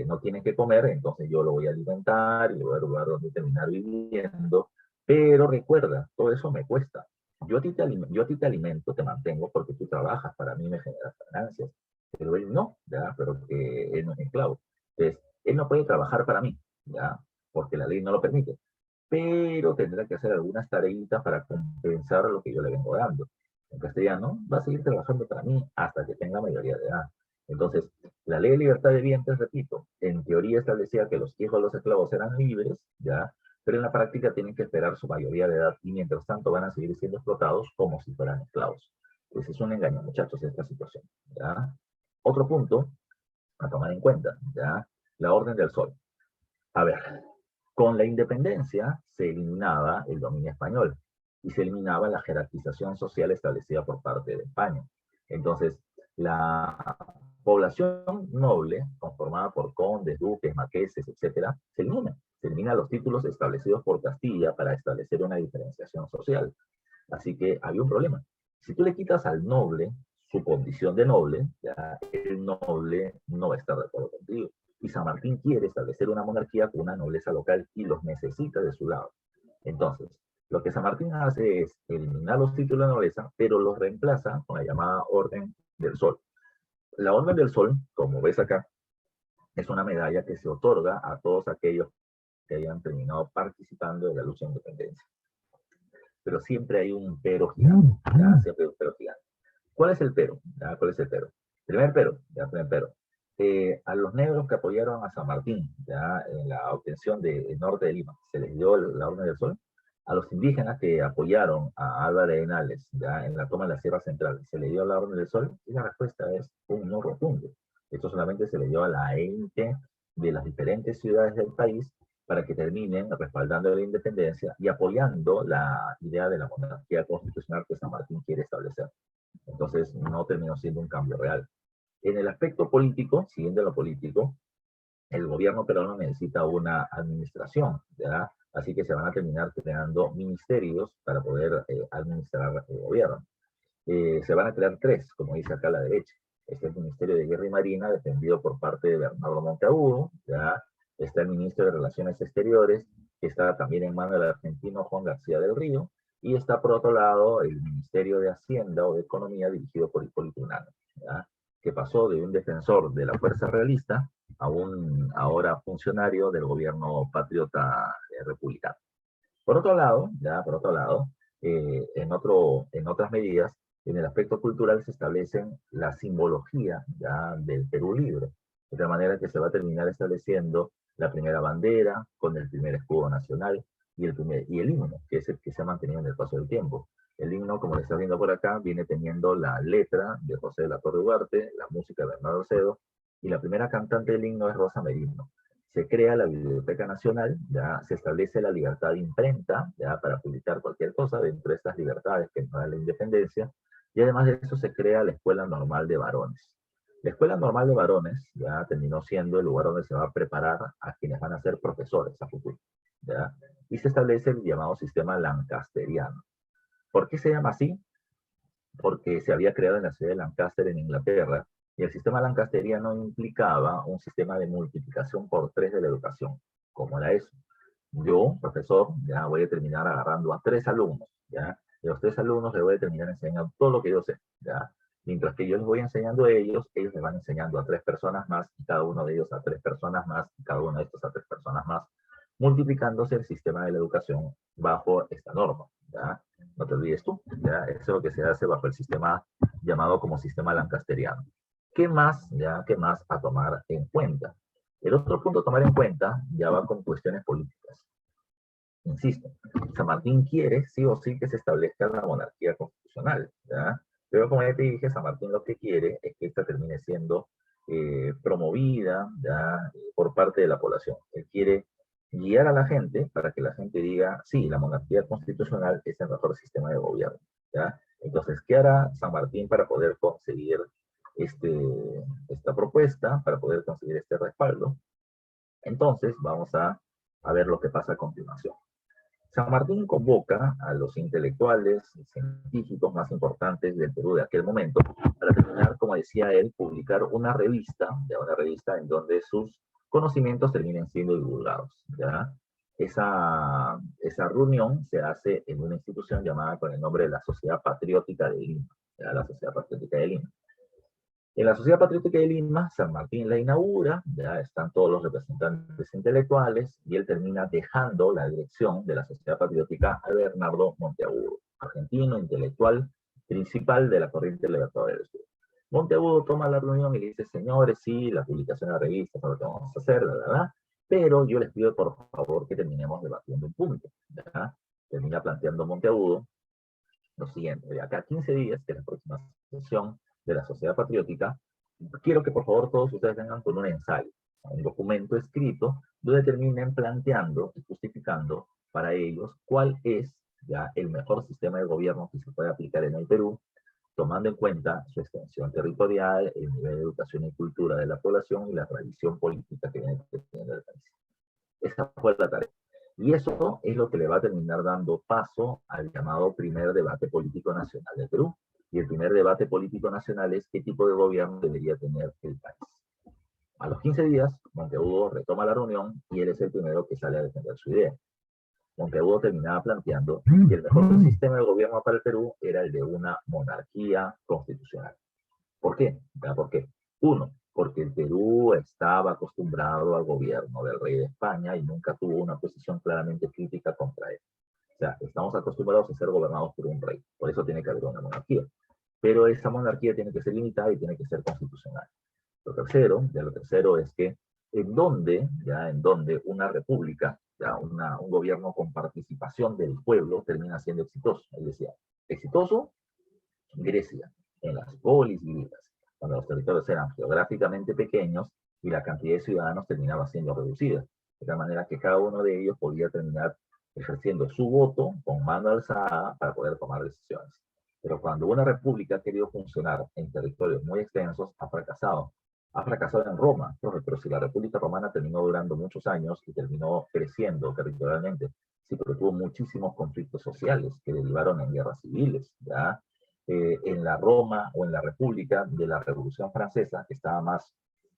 no tiene que comer, entonces yo lo voy a alimentar y le voy a dar lugar donde terminar viviendo, pero recuerda, todo eso me cuesta. Yo a ti te alimento, te mantengo porque tú trabajas para mí, me generas ganancias, pero él no, ¿ya? Pero que él no es esclavo. Entonces, él no puede trabajar para mí, ¿ya? Porque la ley no lo permite, pero tendrá que hacer algunas tareitas para compensar lo que yo le vengo dando. En castellano, va a seguir trabajando para mí hasta que tenga mayoría de edad. Entonces, la ley de libertad de vientres, repito, en teoría establecía que los hijos de los esclavos eran libres, ¿ya? Pero en la práctica tienen que esperar su mayoría de edad y mientras tanto van a seguir siendo explotados como si fueran esclavos. Pues es un engaño, muchachos, esta situación, ¿ya? Otro punto a tomar en cuenta, ¿ya? La Orden del Sol. A ver, con la independencia se eliminaba el dominio español y se eliminaba la jerarquización social establecida por parte de España. Entonces, la población noble, conformada por condes, duques, marqueses, etcétera, se elimina. Se eliminan los títulos establecidos por Castilla para establecer una diferenciación social. Así que había un problema. Si tú le quitas al noble su condición de noble, ya el noble no va a estar de acuerdo contigo. Y San Martín quiere establecer una monarquía con una nobleza local y los necesita de su lado. Entonces, lo que San Martín hace es eliminar los títulos de nobleza, pero los reemplaza con la llamada Orden del Sol. La Orden del Sol, como ves acá, es una medalla que se otorga a todos aquellos que hayan terminado participando en la lucha de independencia. Pero siempre hay un pero gigante, ¿ya? Siempre hay un pero gigante. ¿Cuál es el pero? ¿Ya? ¿Cuál es el pero? Primer pero, ya, primer pero. A los negros que apoyaron a San Martín, ya, en la obtención del norte de Lima, se les dio la Orden del Sol. A los indígenas que apoyaron a Álvarez de Henares, ya, en la toma de la Sierra Central, ¿se le dio la Orden del Sol? Y la respuesta es un no rotundo. Esto solamente se le dio a la élite de las diferentes ciudades del país para que terminen respaldando la independencia y apoyando la idea de la monarquía constitucional que San Martín quiere establecer. Entonces no terminó siendo un cambio real. En el aspecto político, siguiendo lo político, el gobierno peruano necesita una administración, ¿verdad? Así que se van a terminar creando ministerios para poder administrar el gobierno. Se van a crear tres, como dice acá a la derecha. Está el Ministerio de Guerra y Marina, defendido por parte de Bernardo Monteagudo, ¿ya? Está el Ministro de Relaciones Exteriores, que está también en manos del argentino Juan García del Río, y está por otro lado el Ministerio de Hacienda o de Economía, dirigido por Hipólito Unanue, ¿ya? Que pasó de un defensor de la fuerza realista a un ahora funcionario del gobierno patriota republicano. Por otro lado, ya, por otro lado, en otras medidas, en el aspecto cultural se establecen la simbología ya del Perú libre, de tal manera que se va a terminar estableciendo la primera bandera con el primer escudo nacional y el himno, que es el que se ha mantenido en el paso del tiempo. El himno, como le está viendo por acá, viene teniendo la letra de José de la Torre Duarte, la música de Bernardo Cedo, y la primera cantante del himno es Rosa Merino. Se crea la Biblioteca Nacional, ya se establece la libertad de imprenta, ya para publicar cualquier cosa dentro de estas libertades que nos da la independencia, y además de eso se crea la Escuela Normal de Varones. La Escuela Normal de Varones ya terminó siendo el lugar donde se va a preparar a quienes van a ser profesores a futuro, ¿ya? Y se establece el llamado sistema lancasteriano. ¿Por qué se llama así? Porque se había creado en la ciudad de Lancaster, en Inglaterra, y el sistema lancasteriano implicaba un sistema de multiplicación por 3 de la educación. ¿Cómo era eso? Yo, profesor, ya voy a terminar agarrando a 3 alumnos, ¿ya? Y a los 3 alumnos les voy a terminar enseñando todo lo que yo sé, ¿ya? Mientras que yo les voy enseñando a ellos les van enseñando a 3 personas más, y cada uno de ellos a 3 personas más, y cada uno de estos a 3 personas más, multiplicándose el sistema de la educación bajo esta norma, ¿ya? No te olvides tú, ¿ya? Eso es lo que se hace bajo el sistema llamado como sistema lancasteriano. ¿Qué más, ya? ¿Qué más a tomar en cuenta? El otro punto a tomar en cuenta ya va con cuestiones políticas. Insisto, San Martín quiere sí o sí que se establezca la monarquía constitucional, ¿ya? Pero como ya te dije, San Martín lo que quiere es que esta termine siendo promovida, ¿ya? Por parte de la población. Él quiere guiar a la gente para que la gente diga, sí, la monarquía constitucional es el mejor sistema de gobierno, ¿ya? Entonces, ¿qué hará San Martín para poder conseguir esta propuesta, para poder conseguir este respaldo? Entonces, vamos a ver lo que pasa a continuación. San Martín convoca a los intelectuales y científicos más importantes del Perú de aquel momento para terminar, como decía él, publicar una revista en donde sus conocimientos terminen siendo divulgados. ¿Ya? Esa reunión se hace en una institución llamada con el nombre de la Sociedad Patriótica de Lima. ¿Ya? La Sociedad Patriótica de Lima. En la Sociedad Patriótica de Lima, San Martín la inaugura, ya están todos los representantes intelectuales, y él termina dejando la dirección de la Sociedad Patriótica a Bernardo Monteagudo, argentino, intelectual, principal de la corriente libertadora del sur. Monteagudo toma la reunión y le dice, señores, sí, la publicación de la revista es lo que vamos a hacer, la verdad, pero yo les pido por favor que terminemos debatiendo un punto. ¿Ya? Termina planteando Monteagudo lo siguiente: de acá a 15 días, que es la próxima sesión de la Sociedad Patriótica, quiero que por favor todos ustedes vengan con un ensayo, un documento escrito, donde terminen planteando y justificando para ellos cuál es ya el mejor sistema de gobierno que se puede aplicar en el Perú, tomando en cuenta su extensión territorial, el nivel de educación y cultura de la población y la tradición política que viene teniendo el país. Esa fue la tarea. Y eso es lo que le va a terminar dando paso al llamado primer debate político nacional de Perú. Y el primer debate político nacional es qué tipo de gobierno debería tener el país. A los 15 días, Monteagudo retoma la reunión y él es el primero que sale a defender su idea. Monteagudo terminaba planteando que el mejor sistema de gobierno para el Perú era el de una monarquía constitucional. ¿Por qué? ¿Por qué? Uno, porque el Perú estaba acostumbrado al gobierno del rey de España y nunca tuvo una posición claramente crítica contra él. O sea, estamos acostumbrados a ser gobernados por un rey, por eso tiene que haber una monarquía. Pero esa monarquía tiene que ser limitada y tiene que ser constitucional. Lo tercero es que en donde una república, un gobierno con participación del pueblo termina siendo exitoso. Él decía, exitoso, Grecia, en las polis gritas, cuando los territorios eran geográficamente pequeños y la cantidad de ciudadanos terminaba siendo reducida, de tal manera que cada uno de ellos podía terminar ejerciendo su voto con mano alzada para poder tomar decisiones. Pero cuando una república ha querido funcionar en territorios muy extensos, ha fracasado. Ha fracasado en Roma, pero si la República Romana terminó durando muchos años y terminó creciendo territorialmente, sí, pero tuvo muchísimos conflictos sociales que derivaron en guerras civiles, ¿ya? En la Roma o en la República de la Revolución Francesa, que estaba más,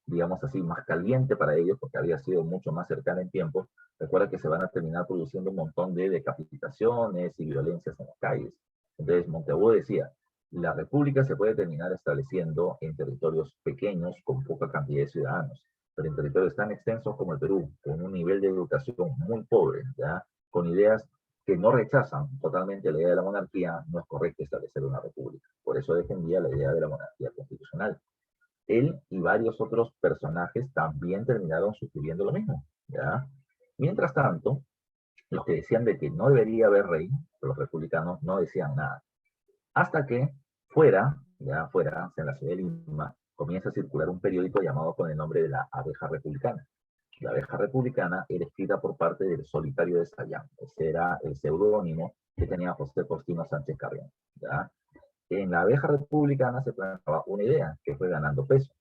digamos así, más caliente para ellos, porque había sido mucho más cercana en tiempo, recuerda que se van a terminar produciendo un montón de decapitaciones y violencias en las calles. Entonces, Monteagudo decía, la república se puede terminar estableciendo en territorios pequeños con poca cantidad de ciudadanos, pero en territorios tan extensos como el Perú, con un nivel de educación muy pobre, ¿ya? Con ideas que no rechazan totalmente la idea de la monarquía, no es correcto establecer una república. Por eso defendía la idea de la monarquía constitucional. Él y varios otros personajes también terminaron sugiriendo lo mismo, ¿ya? Mientras tanto, los que decían de que no debería haber rey, los republicanos no decían nada. Hasta que fuera, en la ciudad de Lima, comienza a circular un periódico llamado con el nombre de la Abeja Republicana. La Abeja Republicana era escrita por parte del Solitario de Sayán. Ese era el seudónimo que tenía José Faustino Sánchez Carrión. ¿Ya? En la Abeja Republicana se planteaba una idea que fue ganando peso.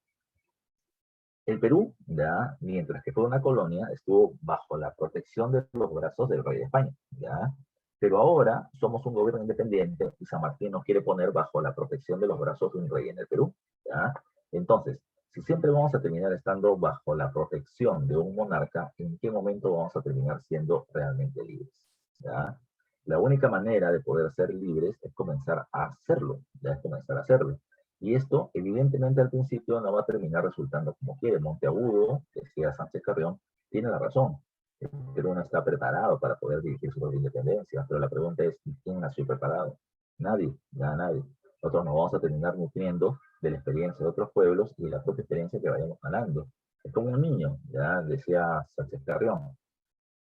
El Perú, ¿ya? Mientras que fue una colonia, estuvo bajo la protección de los brazos del rey de España. ¿Ya? Pero ahora somos un gobierno independiente y San Martín nos quiere poner bajo la protección de los brazos de un rey en el Perú. ¿Ya? Entonces, si siempre vamos a terminar estando bajo la protección de un monarca, ¿en qué momento vamos a terminar siendo realmente libres? ¿Ya? La única manera de poder ser libres es comenzar a hacerlo, ya es comenzar a hacerlo. Y esto, evidentemente, al principio no va a terminar resultando como quiere. Monteagudo, decía Sánchez Carrión, tiene la razón. El Perú no está preparado para poder dirigir su propia independencia, pero la pregunta es, ¿quién nació preparado? Nadie, ya nadie. Nosotros nos vamos a terminar nutriendo de la experiencia de otros pueblos y de la propia experiencia que vayamos ganando. Es como un niño, ya decía Sánchez Carrión.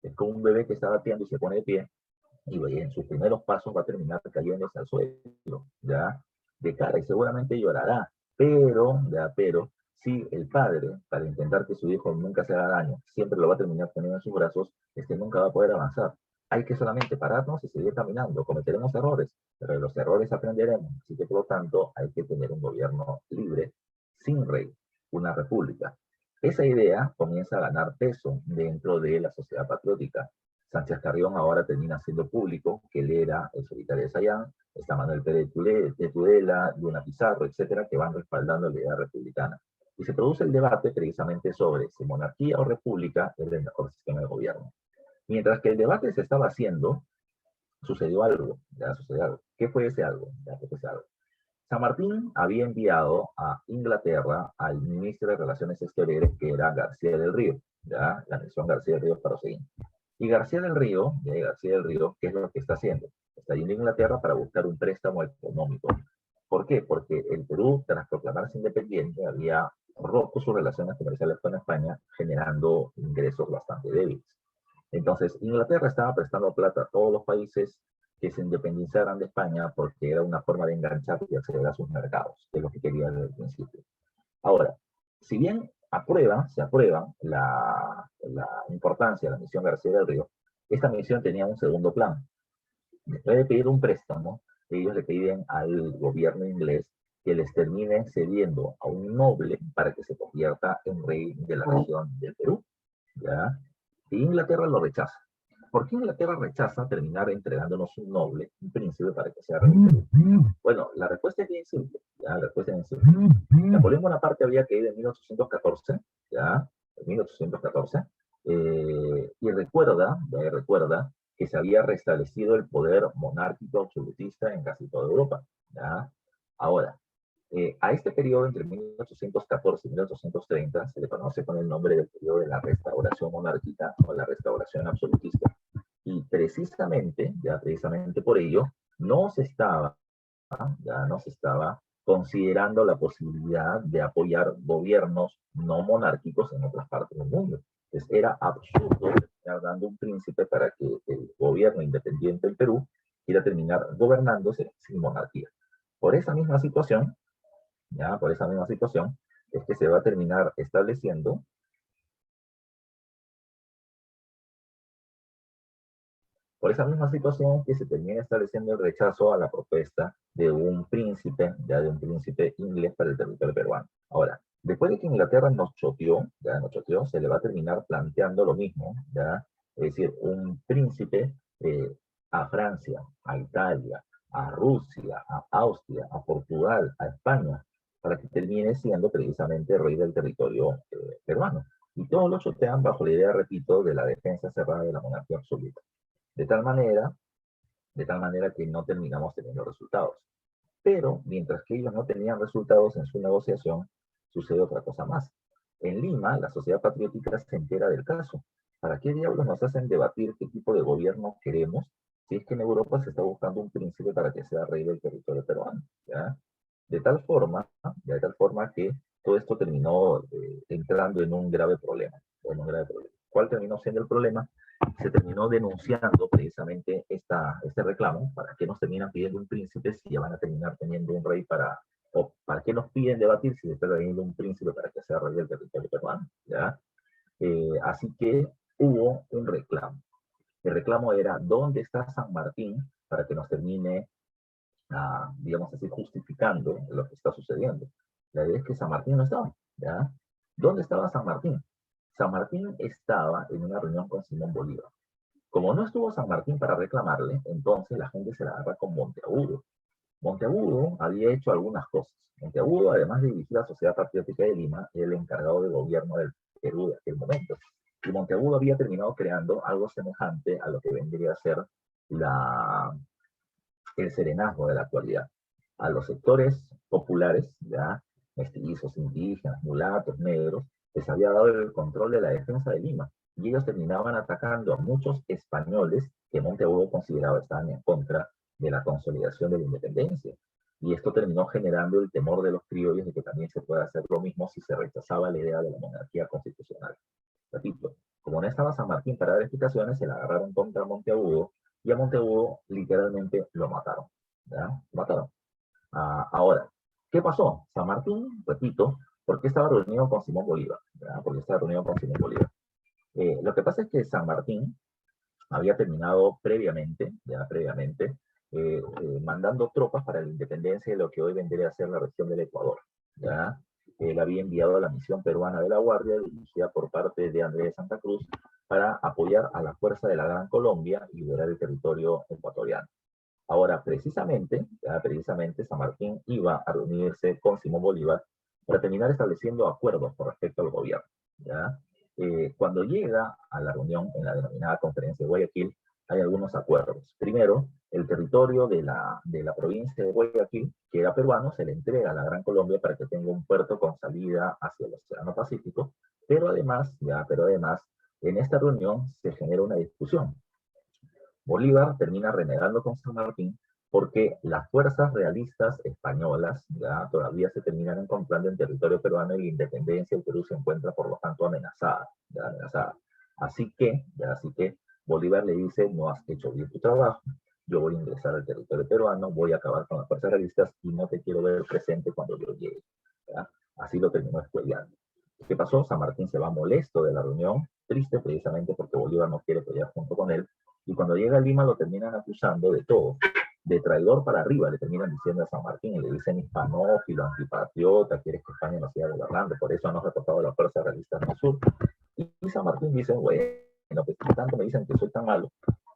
Es como un bebé que está gateando y se pone de pie, y en sus primeros pasos va a terminar cayéndose al suelo, ¿ya? De cara, y seguramente llorará, pero, si el padre, para intentar que su hijo nunca se haga daño, siempre lo va a terminar teniendo en sus brazos, nunca va a poder avanzar. Hay que solamente pararnos y seguir caminando. Cometeremos errores, pero de los errores aprenderemos. Así que, por lo tanto, hay que tener un gobierno libre, sin rey, una república. Esa idea comienza a ganar peso dentro de la sociedad patriótica. Sánchez Carrión ahora termina siendo público que él era el solitario de Sayán, está Manuel Pérez de Tudela, Luna Pizarro, etcétera, que van respaldando la idea republicana. Y se produce el debate precisamente sobre si monarquía o república es el mejor sistema de gobierno. Mientras que el debate se estaba haciendo, sucedió algo, ya sucedió algo. ¿Qué fue ese algo? Ya, ¿qué fue ese algo? San Martín había enviado a Inglaterra al ministro de Relaciones Exteriores, que era García del Río, ya, la mención García del Río para seguir. Y García del Río, ¿qué es lo que está haciendo? Está yendo a Inglaterra para buscar un préstamo económico. ¿Por qué? Porque el Perú, tras proclamarse independiente, había roto sus relaciones comerciales con España, generando ingresos bastante débiles. Entonces, Inglaterra estaba prestando plata a todos los países que se independizaran de España porque era una forma de enganchar y acceder a sus mercados, que es lo que quería desde el principio. Ahora, si bien se aprueba la importancia de la misión García del Río, esta misión tenía un segundo plan. Después de pedir un préstamo, ellos le piden al gobierno inglés que les termine cediendo a un noble para que se convierta en rey de la región del Perú, ¿ya? Y Inglaterra lo rechaza. ¿Por qué Inglaterra rechaza terminar entregándonos un noble, un príncipe, para que sea rey del Perú? Bueno, la respuesta es bien simple, ¿ya? La respuesta es bien simple. Napoleón Bonaparte había caído en 1814, ¿ya? En 1814, y recuerda que se había restablecido el poder monárquico absolutista en casi toda Europa, ¿ya? Ahora, a este periodo entre 1814 y 1830 se le conoce con el nombre del periodo de la restauración monárquica o la restauración absolutista. Y precisamente por ello, ya no se estaba considerando la posibilidad de apoyar gobiernos no monárquicos en otras partes del mundo. Entonces era absurdo estar dando un príncipe para que el gobierno independiente del Perú quiera terminar gobernándose sin monarquía. Por esa misma situación, es que se va a terminar estableciendo Por esa misma situación que se termina estableciendo el rechazo a la propuesta de un príncipe, ya de un príncipe inglés para el territorio peruano. Ahora, después de que Inglaterra nos choteó, se le va a terminar planteando lo mismo, ya, es decir, un príncipe a Francia, a Italia, a Rusia, a Austria, a Portugal, a España, para que termine siendo precisamente rey del territorio peruano. Y todos lo chotean bajo la idea, repito, de la defensa cerrada de la monarquía absoluta. De tal manera que no terminamos teniendo resultados. Pero, mientras que ellos no tenían resultados en su negociación, sucede otra cosa más. En Lima, la sociedad patriótica se entera del caso. ¿Para qué diablos nos hacen debatir qué tipo de gobierno queremos si es que en Europa se está buscando un príncipe para que sea rey del territorio peruano? ¿Ya? De tal forma que todo esto terminó entrando en un grave problema. ¿Cuál terminó siendo el problema? Se terminó denunciando precisamente este reclamo. ¿Para qué nos terminan pidiendo un príncipe si ya van a terminar teniendo un rey o para qué nos piden debatir si se está teniendo un príncipe para que sea rey del territorio peruano? ¿Ya? Así que hubo un reclamo. El reclamo era, ¿dónde está San Martín para que nos termine, digamos así, justificando lo que está sucediendo? La idea es que San Martín no estaba, ¿ya? ¿Dónde estaba San Martín? San Martín estaba en una reunión con Simón Bolívar. Como no estuvo San Martín para reclamarle, entonces la gente se la agarra con Monteagudo. Monteagudo había hecho algunas cosas. Monteagudo, además de dirigir la Sociedad Patriótica de Lima, era el encargado de gobierno del Perú de aquel momento. Y Monteagudo había terminado creando algo semejante a lo que vendría a ser el serenazgo de la actualidad. A los sectores populares, ya mestizos, indígenas, mulatos, negros, les había dado el control de la defensa de Lima. Y ellos terminaban atacando a muchos españoles que Monteagudo consideraba estaban en contra de la consolidación de la independencia. Y esto terminó generando el temor de los criollos de que también se pueda hacer lo mismo si se rechazaba la idea de la monarquía constitucional. Repito, como no estaba San Martín para dar explicaciones, se la agarraron contra Monteagudo y a Monteagudo literalmente lo mataron. ¿Ya? Lo mataron. Ahora, ¿qué pasó? San Martín, repito, ¿por qué estaba reunido con Simón Bolívar? ¿Ya? Porque estaba reunido con Simón Bolívar. Lo que pasa es que San Martín había terminado previamente, mandando tropas para la independencia de lo que hoy vendría a ser la región del Ecuador. ¿Ya? Él había enviado a la misión peruana de la Guardia, dirigida por parte de Andrés de Santa Cruz, para apoyar a la fuerza de la Gran Colombia y liberar el territorio ecuatoriano. Ahora, precisamente San Martín iba a reunirse con Simón Bolívar para terminar estableciendo acuerdos con respecto al gobierno. ¿Ya? Cuando llega a la reunión en la denominada Conferencia de Guayaquil, hay algunos acuerdos. Primero, el territorio de la provincia de Guayaquil, que era peruano, se le entrega a la Gran Colombia para que tenga un puerto con salida hacia el Océano Pacífico, pero además, en esta reunión se genera una discusión. Bolívar termina renegando con San Martín porque las fuerzas realistas españolas ya todavía se terminan encontrando en territorio peruano y la independencia del Perú se encuentra por lo tanto amenazada. Ya, amenazada. Así que Bolívar le dice, no has hecho bien tu trabajo, yo voy a ingresar al territorio peruano, voy a acabar con las fuerzas realistas y no te quiero ver presente cuando yo llegue. ¿Ya? Así lo terminó escueleando. ¿Qué pasó? San Martín se va molesto de la reunión, triste precisamente porque Bolívar no quiere pelear junto con él, y cuando llega a Lima lo terminan acusando de todo, de traidor para arriba, le terminan diciendo a San Martín, y le dicen hispanófilo, antipatriota, quieres que España no siga gobernando, por eso no ha reportado la fuerza realista en el sur. Y San Martín dice, bueno, pues si tanto me dicen que soy tan malo,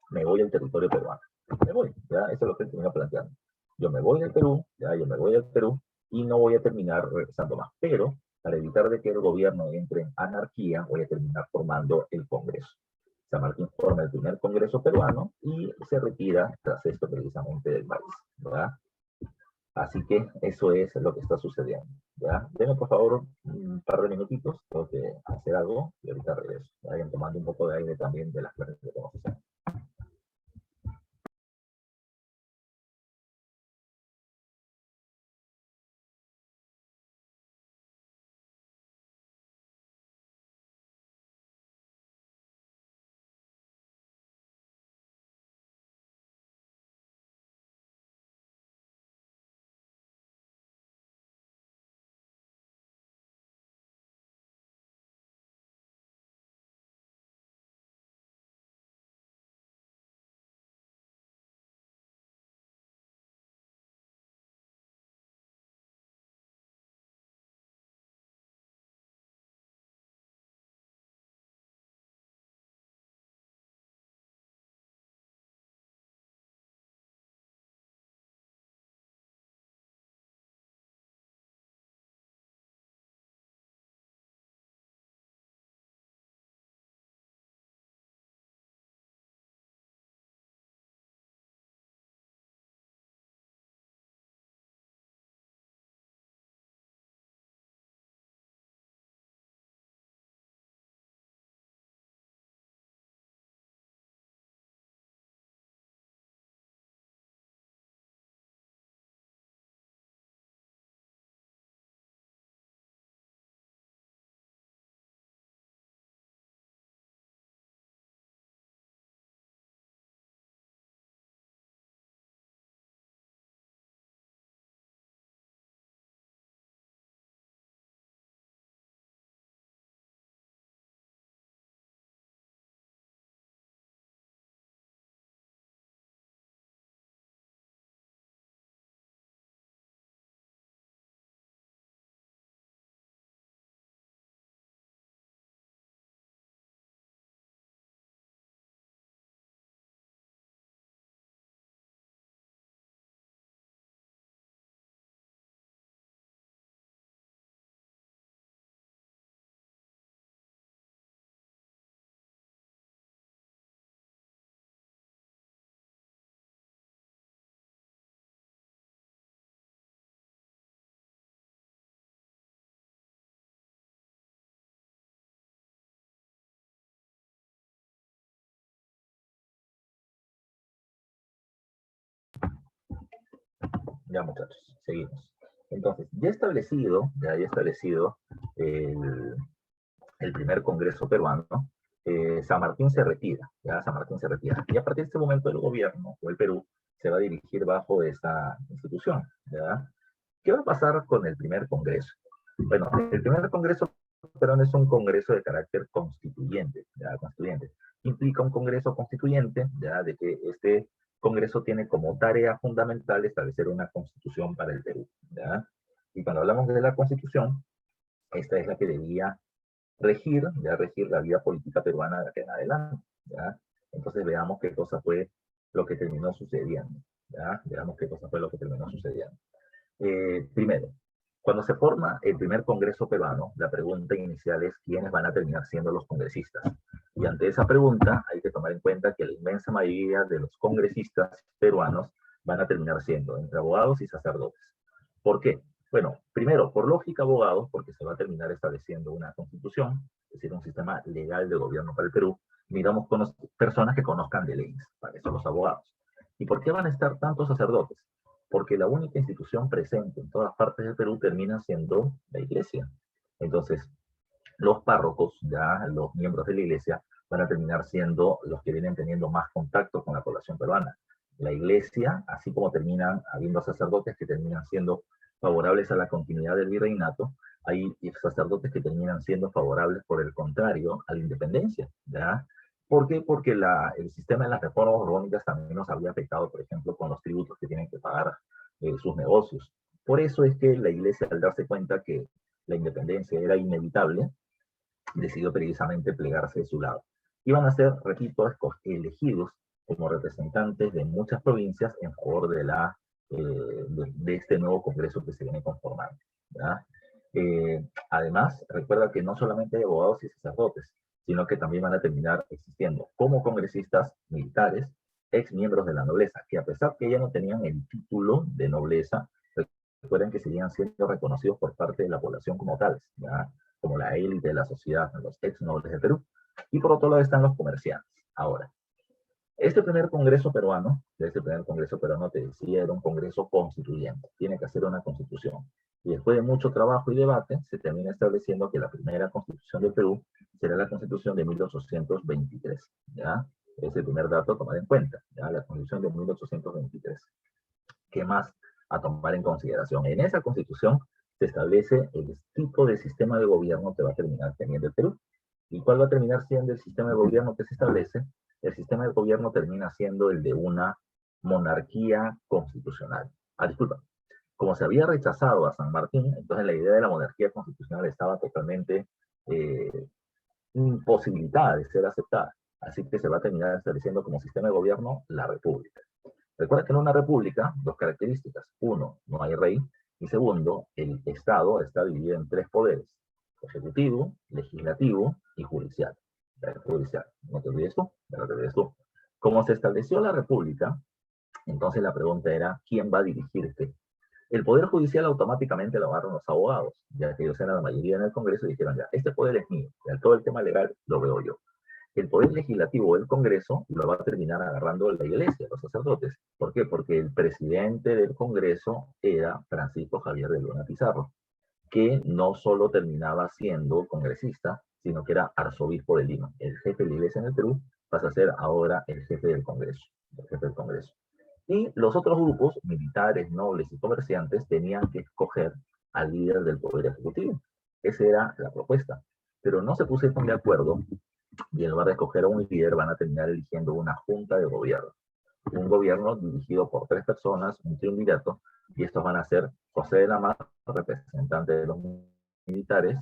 me voy al territorio peruano. Me voy, ya, eso es lo que termina planteando. Yo me voy del Perú, yo me voy del Perú, y no voy a terminar regresando más. Pero, para evitar de que el gobierno entre en anarquía, voy a terminar formando el Congreso. San Martín forma el primer Congreso peruano y se retira tras esto precisamente del país, ¿verdad? Así que eso es lo que está sucediendo, ¿ya? Denme por favor un par de minutitos, tengo que hacer algo y ahorita regreso. Vayan tomando un poco de aire también de las clases que tenemos que hacer. Ya muchachos, seguimos. Entonces, ya establecido el, el primer Congreso peruano, San Martín se retira, ya San Martín se retira. Y a partir de este momento el gobierno o el Perú se va a dirigir bajo esta institución, ¿ya? ¿Qué va a pasar con el primer Congreso? Bueno, el primer Congreso peruano es un Congreso de carácter constituyente, ¿ya? Constituyente. Implica un Congreso constituyente, ¿ya? De que este Congreso tiene como tarea fundamental establecer una constitución para el Perú, ¿ya? Y cuando hablamos de la constitución, esta es la que debía regir la vida política peruana de aquí en adelante, ¿ya? Entonces veamos qué cosa fue lo que terminó sucediendo, ¿ya? Veamos qué cosa fue lo que terminó sucediendo. Primero, cuando se forma el primer Congreso peruano, la pregunta inicial es quiénes van a terminar siendo los congresistas. Y ante esa pregunta hay que tomar en cuenta que la inmensa mayoría de los congresistas peruanos van a terminar siendo entre abogados y sacerdotes. ¿Por qué? Bueno, primero, por lógica abogados, porque se va a terminar estableciendo una constitución, es decir, un sistema legal de gobierno para el Perú. Miramos con personas que conozcan de leyes, para eso los abogados. ¿Y por qué van a estar tantos sacerdotes? Porque la única institución presente en todas partes del Perú termina siendo la iglesia. Entonces, los párrocos, ya los miembros de la iglesia, van a terminar siendo los que vienen teniendo más contacto con la población peruana. La iglesia, así como terminan habiendo sacerdotes que terminan siendo favorables a la continuidad del virreinato, hay sacerdotes que terminan siendo favorables, por el contrario, a la independencia, ¿ya? ¿Por qué? Porque el sistema de las reformas borbónicas también nos había afectado, por ejemplo, con los tributos que tienen que pagar sus negocios. Por eso es que la iglesia, al darse cuenta que la independencia era inevitable, decidió precisamente plegarse de su lado. Iban a ser, repito, elegidos como representantes de muchas provincias en favor de este nuevo Congreso que se viene conformando, ¿ya? Además, recuerda que no solamente hay abogados y sacerdotes, sino que también van a terminar existiendo como congresistas militares, ex miembros de la nobleza, que a pesar que ya no tenían el título de nobleza, recuerden que seguían siendo reconocidos por parte de la población como tales, ¿ya? Como la élite de la sociedad, los ex nobles de Perú. Y por otro lado están los comerciantes. Ahora, este primer Congreso peruano, te decía, era un Congreso constituyente. Tiene que hacer una constitución. Y después de mucho trabajo y debate, se termina estableciendo que la primera constitución del Perú será la constitución de 1823. ¿Ya? Es el primer dato a tomar en cuenta. ¿Ya? La constitución de 1823. ¿Qué más a tomar en consideración? En esa constitución se establece el tipo de sistema de gobierno que va a terminar teniendo el Perú. ¿Y cuál va a terminar siendo el sistema de gobierno que se establece? El sistema de gobierno termina siendo el de una monarquía constitucional. Disculpa. Como se había rechazado a San Martín, entonces la idea de la monarquía constitucional estaba totalmente imposibilitada de ser aceptada. Así que se va a terminar estableciendo como sistema de gobierno la república. Recuerda que en una república, dos características. Uno, no hay rey. Y segundo, el Estado está dividido en tres poderes: ejecutivo, legislativo y judicial. Judicial. No te olvides tú, no te olvides tú. Como se estableció la república, entonces la pregunta era, ¿quién va a dirigir qué? El poder judicial automáticamente lo agarran los abogados, ya que ellos eran la mayoría en el Congreso y dijeron, ya, este poder es mío, ya, todo el tema legal lo veo yo. El poder legislativo del Congreso lo va a terminar agarrando la iglesia, los sacerdotes. ¿Por qué? Porque el presidente del Congreso era Francisco Javier de Luna Pizarro, que no solo terminaba siendo congresista, sino que era arzobispo de Lima. El jefe de la iglesia en el Perú pasa a ser ahora el jefe del Congreso. El jefe del Congreso. Y los otros grupos, militares, nobles y comerciantes, tenían que escoger al líder del poder ejecutivo. Esa era la propuesta. Pero no se pusieron de acuerdo y en lugar de escoger a un líder van a terminar eligiendo una junta de gobierno. Un gobierno dirigido por tres personas, un triunvirato, y estos van a ser José de la Mar, representante de los militares,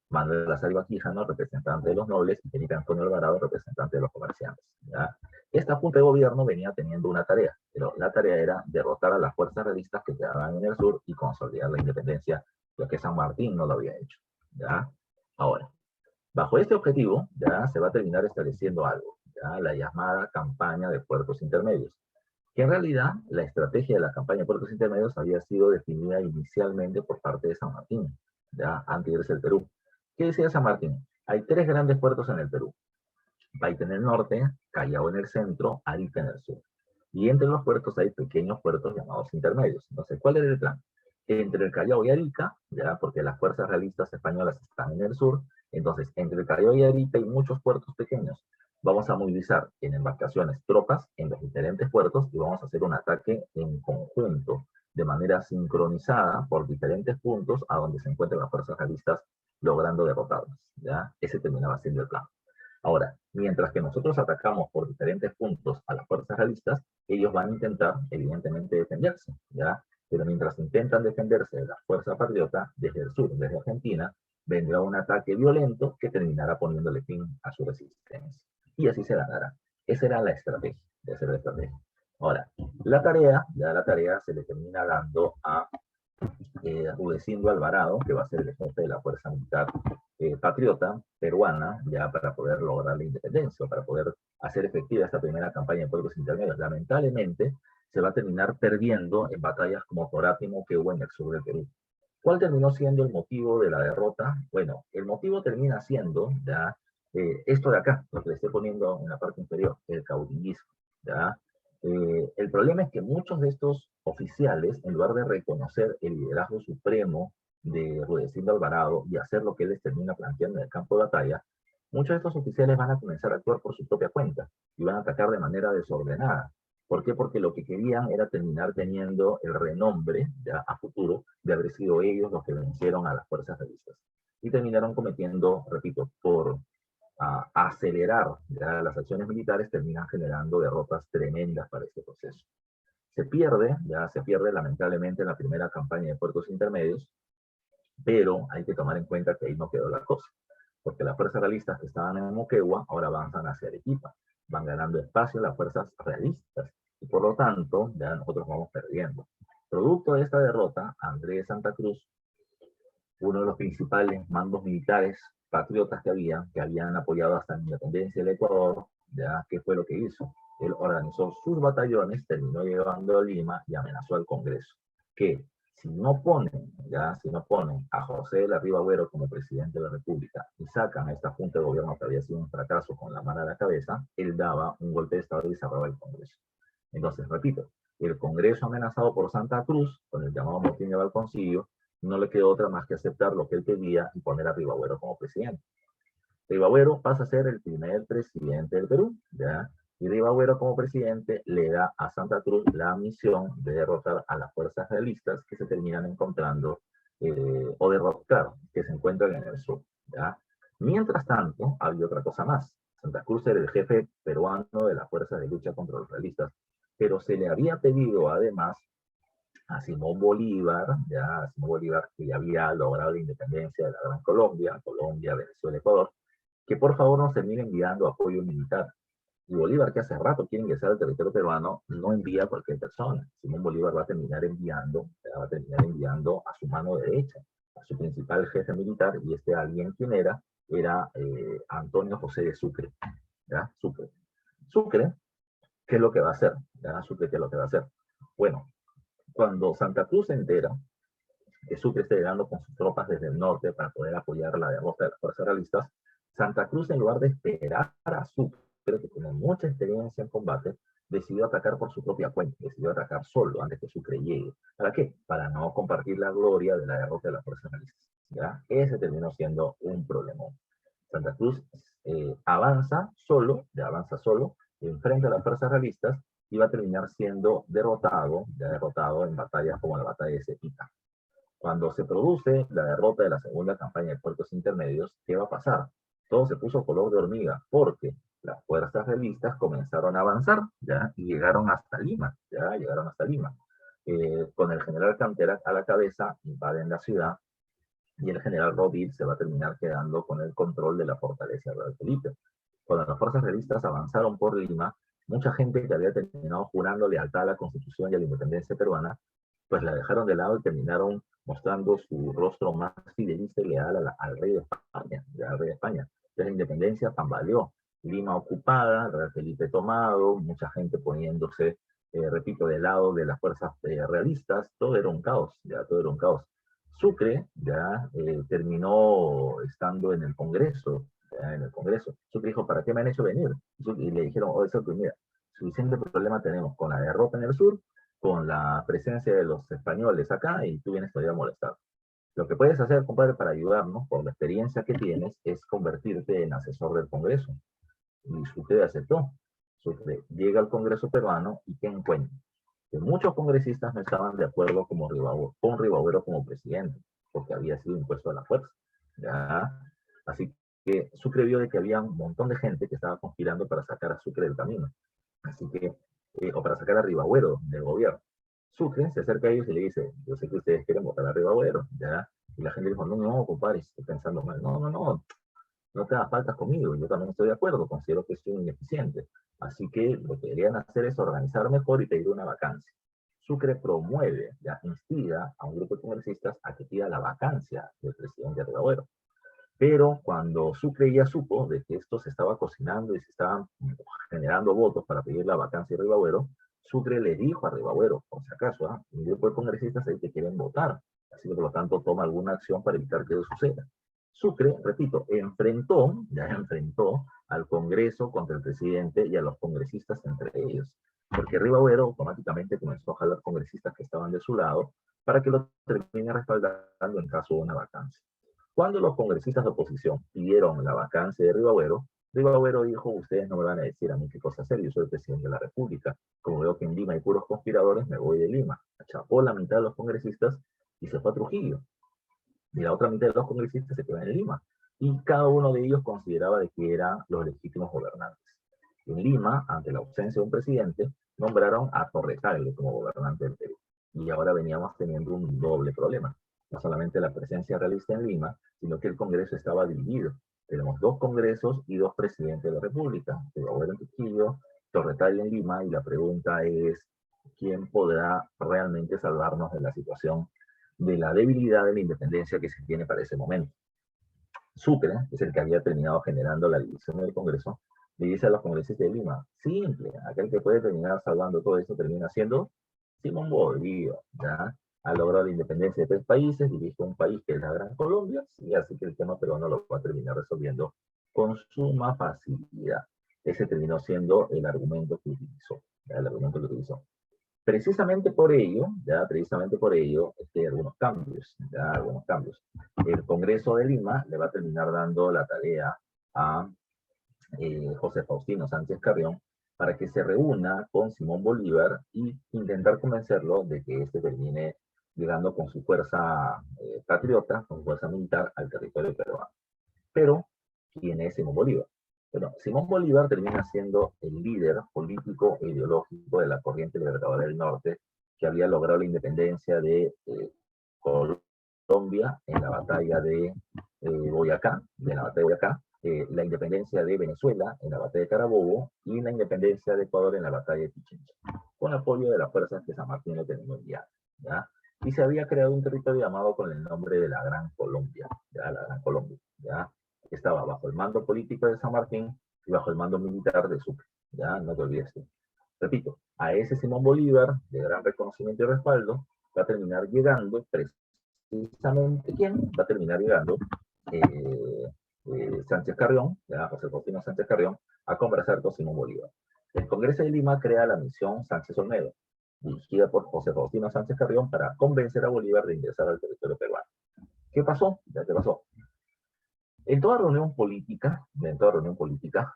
Manuel de la Selva Quijano, representante de los nobles, y Felipe Antonio Alvarado, representante de los comerciantes. ¿Ya? Esta junta de gobierno venía teniendo una tarea, pero la tarea era derrotar a las fuerzas realistas que quedaban en el sur y consolidar la independencia, ya que San Martín no lo había hecho. ¿Ya? Ahora, bajo este objetivo, ya se va a terminar estableciendo algo, ya la llamada campaña de puertos intermedios, que en realidad la estrategia de la campaña de puertos intermedios había sido definida inicialmente por parte de San Martín, ya antes de irse al Perú. ¿Qué decía San Martín? Hay tres grandes puertos en el Perú: Paita en el norte, Callao en el centro, Arica en el sur. Y entre los puertos hay pequeños puertos llamados intermedios. Entonces, ¿cuál era el plan? Entre el Callao y Arica, ya porque las fuerzas realistas españolas están en el sur, entonces entre el Callao y Arica hay muchos puertos pequeños. Vamos a movilizar en embarcaciones tropas en los diferentes puertos y vamos a hacer un ataque en conjunto, de manera sincronizada por diferentes puntos a donde se encuentran las fuerzas realistas, logrando derrotarlas. ¿Ya? Ese terminaba siendo el plan. Ahora, mientras que nosotros atacamos por diferentes puntos a las fuerzas realistas, ellos van a intentar, evidentemente, defenderse, ¿ya? Pero mientras intentan defenderse de la fuerza patriota, desde el sur, desde Argentina, vendrá un ataque violento que terminará poniéndole fin a su resistencia. Y así se ganará. Esa era la estrategia. Esa era la estrategia. Ahora, la tarea se le termina dando a Rudecindo Alvarado, que va a ser el jefe de la Fuerza Militar Patriota peruana, ya para poder lograr la independencia, o para poder hacer efectiva esta primera campaña de pueblos intermedios. Lamentablemente, se va a terminar perdiendo en batallas como Torátimo, que hubo en el sur del Perú. ¿Cuál terminó siendo el motivo de la derrota? Bueno, el motivo termina siendo ya esto de acá, lo que le estoy poniendo en la parte inferior, el caudillismo. ¿Ya? El problema es que muchos de estos oficiales, en lugar de reconocer el liderazgo supremo de Rudecindo Alvarado y hacer lo que él les termina planteando en el campo de batalla, muchos de estos oficiales van a comenzar a actuar por su propia cuenta y van a atacar de manera desordenada. ¿Por qué? Porque lo que querían era terminar teniendo el renombre ya a futuro de haber sido ellos los que vencieron a las fuerzas realistas. Y terminaron cometiendo, repito, por acelerar ya las acciones militares, terminan generando derrotas tremendas para este proceso. Ya se pierde lamentablemente en la primera campaña de puertos intermedios, pero hay que tomar en cuenta que ahí no quedó la cosa, porque las fuerzas realistas que estaban en Moquegua ahora avanzan hacia Arequipa, van ganando espacio las fuerzas realistas, y por lo tanto ya nosotros vamos perdiendo. Producto de esta derrota, Andrés Santa Cruz, uno de los principales mandos militares patriotas que habían apoyado hasta la independencia del Ecuador, ya, ¿qué fue lo que hizo? Él organizó sus batallones, terminó llegando a Lima y amenazó al Congreso, que si no ponen a José de la Riva Agüero como presidente de la República y sacan a esta junta de gobierno que había sido un fracaso con la mano a la cabeza, él daba un golpe de Estado y cerraba el Congreso. Entonces, repito, el Congreso amenazado por Santa Cruz, con el llamado motín de Balconcillo, no le quedó otra más que aceptar lo que él pedía y poner a Rivagüero como presidente. Rivagüero pasa a ser el primer presidente del Perú, ¿ya? Y Rivagüero como presidente le da a Santa Cruz la misión de derrotar a las fuerzas realistas que se terminan encontrando, o derrotar, que se encuentran en el sur, ¿ya? Mientras tanto, había otra cosa más. Santa Cruz era el jefe peruano de las fuerzas de lucha contra los realistas, pero se le había pedido además a Simón Bolívar, que ya había logrado la independencia de la Gran Colombia, Venezuela, Ecuador, que por favor nos termine enviando apoyo militar. Y Bolívar, que hace rato quiere ingresar al territorio peruano, no envía a cualquier persona. Simón Bolívar va a terminar enviando a su mano derecha, a su principal jefe militar, y este alguien, ¿quién era? Era Antonio José de Sucre. ¿Ya? Sucre, ¿qué es lo que va a hacer? ¿Ya? Sucre, ¿qué es lo que va a hacer? Bueno, cuando Santa Cruz se entera que Sucre está llegando con sus tropas desde el norte para poder apoyar la derrota de las fuerzas realistas, Santa Cruz, en lugar de esperar a Sucre, que tiene mucha experiencia en combate, decidió atacar por su propia cuenta, decidió atacar solo antes que Sucre llegue. ¿Para qué? Para no compartir la gloria de la derrota de las fuerzas realistas. ¿Ya? Ese terminó siendo un problema. Santa Cruz avanza solo, enfrenta a las fuerzas realistas y va a terminar siendo derrotado en batallas como la batalla de Cepita. Cuando se produce la derrota de la segunda campaña de puertos intermedios, ¿qué va a pasar? Todo se puso color de hormiga, porque las fuerzas realistas comenzaron a avanzar, ¿ya? Y llegaron hasta Lima, con el general Cantera a la cabeza, invaden la ciudad, y el general Rodríguez se va a terminar quedando con el control de la fortaleza de Felipe. Cuando las fuerzas realistas avanzaron por Lima, mucha gente que había terminado jurando lealtad a la Constitución y a la independencia peruana, pues la dejaron de lado y terminaron mostrando su rostro más fidelista y leal al rey de España, De la independencia tambaleó. Lima ocupada, el rey Felipe tomado, mucha gente poniéndose, repito, del lado de las fuerzas realistas, todo era un caos, todo era un caos. Sucre terminó estando en el Congreso, Sucre dijo, ¿para qué me han hecho venir? Y le dijeron, Sucre, mira, suficiente problema tenemos con la derrota en el sur, con la presencia de los españoles acá, y tú vienes todavía a molestar. Lo que puedes hacer, compadre, para ayudarnos, por la experiencia que tienes, es convertirte en asesor del Congreso. Y Sucre aceptó. Sucre llega al Congreso peruano y ¿qué encuentra? Que muchos congresistas no estaban de acuerdo con Rivagüero como presidente, porque había sido impuesto a la fuerza. ¿Ya? Así que Sucre vio de que había un montón de gente que estaba conspirando para sacar a Sucre del camino. Así que, o para sacar a Rivagüero del gobierno. Sucre se acerca a ellos y le dice, yo sé que ustedes quieren votar a Rivagüero, ¿ya? Y la gente dijo, no, no, compadre, estoy pensando mal. No, no, no, no te das faltas conmigo. Yo también estoy de acuerdo, considero que soy ineficiente. Así que lo que deberían hacer es organizar mejor y pedir una vacancia. Sucre promueve, ya instiga a un grupo de congresistas a que pida la vacancia del presidente Arribagüero. Pero cuando Sucre ya supo de que esto se estaba cocinando y se estaban generando votos para pedir la vacancia de Arribagüero, Sucre le dijo a Arribagüero, por si acaso, un grupo de congresistas ahí que quieren votar, así que por lo tanto toma alguna acción para evitar que eso suceda. Sucre, repito, ya enfrentó al Congreso contra el presidente y a los congresistas entre ellos, porque Arribagüero automáticamente comenzó a jalar congresistas que estaban de su lado para que lo termine respaldando en caso de una vacancia. Cuando los congresistas de oposición pidieron la vacancia de Rivagüero dijo, ustedes no me van a decir a mí qué cosa hacer, yo soy el presidente de la República. Como veo que en Lima hay puros conspiradores, me voy de Lima. Achapó la mitad de los congresistas y se fue a Trujillo. Y la otra mitad de los congresistas se quedó en Lima. Y cada uno de ellos consideraba de que eran los legítimos gobernantes. En Lima, ante la ausencia de un presidente, nombraron a Torres como gobernante del Perú. Y ahora veníamos teniendo un doble problema. No solamente la presencia realista en Lima, sino que el Congreso estaba dividido. Tenemos dos congresos y dos presidentes de la República, Arribagüero en Trujillo, Torretalla en Lima, y la pregunta es, ¿quién podrá realmente salvarnos de la situación de la debilidad de la independencia que se tiene para ese momento? Sucre, que es el que había terminado generando la división del Congreso, le dice a los congresistas de Lima, simple, aquel que puede terminar salvando todo esto termina siendo Simón Bolívar, ¿ya? Ha logrado la independencia de 3 países, dirige un país que es la Gran Colombia, y así que el tema peruano lo va a terminar resolviendo con suma facilidad. Ese terminó siendo el argumento que utilizó, ¿ya? El argumento que utilizó. Precisamente por ello, algunos cambios, algunos cambios. El Congreso de Lima le va a terminar dando la tarea a José Faustino Sánchez Carrión para que se reúna con Simón Bolívar y intentar convencerlo de que este termine llegando con su fuerza patriota, con su fuerza militar al territorio peruano. Pero, ¿quién es Simón Bolívar? Bueno, Simón Bolívar termina siendo el líder político e ideológico de la corriente libertadora del norte, que había logrado la independencia de Colombia en la batalla de Boyacá, la independencia de Venezuela en la batalla de Carabobo y la independencia de Ecuador en la batalla de Pichincha, con apoyo de las fuerzas que San Martín le tenía enviadas, ¿ya? Y se había creado un territorio llamado con el nombre de la Gran Colombia, ¿ya? La Gran Colombia, ¿ya? Estaba bajo el mando político de San Martín y bajo el mando militar de Sucre, ¿ya? No te olvides. Repito, a ese Simón Bolívar, de gran reconocimiento y respaldo, va a terminar llegando, precisamente, ¿quién? Va a terminar llegando Sánchez Carrión, ¿ya? José Faustino Sánchez Carrión, a conversar con Simón Bolívar. El Congreso de Lima crea la misión Sánchez Olmedo, dirigida por José Faustino Sánchez Carrión, para convencer a Bolívar de ingresar al territorio peruano. ¿Qué pasó? Ya te pasó. En toda reunión política,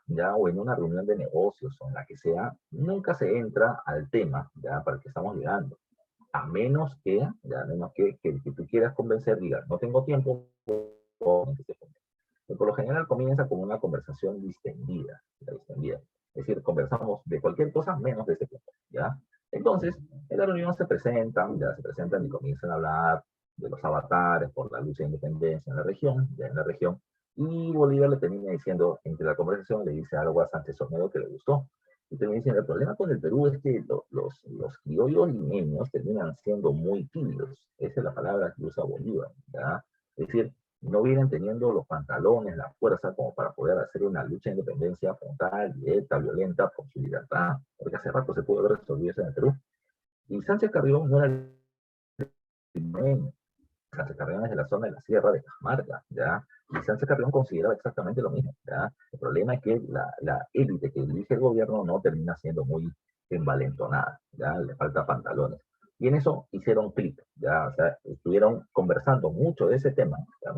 ya, o en una reunión de negocios o en la que sea, nunca se entra al tema, ya, para el que estamos llegando. A menos que tú quieras convencer, digas, no tengo tiempo, por lo general comienza con una conversación distendida. Es decir, conversamos de cualquier cosa menos de este punto, ¿ya? Entonces, en la reunión se presentan y comienzan a hablar de los avatares por la lucha de independencia en la región, y Bolívar le termina diciendo, entre la conversación, le dice algo a Sánchez Olmedo que le gustó. Y termina diciendo, el problema con el Perú es que los criollos limeños terminan siendo muy tibios. Esa es la palabra que usa Bolívar, ¿ya? Es decir, no vienen teniendo los pantalones, la fuerza como para poder hacer una lucha de independencia frontal, directa, violenta por su libertad, porque hace rato se pudo haber resolvido eso en el Perú. Y Sánchez Carrión no era limeño. Sánchez Carrión es de la zona de la Sierra de Cajamarca, ¿ya? Y Sánchez Carrión consideraba exactamente lo mismo, ¿ya? El problema es que la élite que dirige el gobierno no termina siendo muy envalentonada, ¿ya? Le falta pantalones. Y en eso hicieron clic, ¿ya? O sea, estuvieron conversando mucho de ese tema, ¿ya?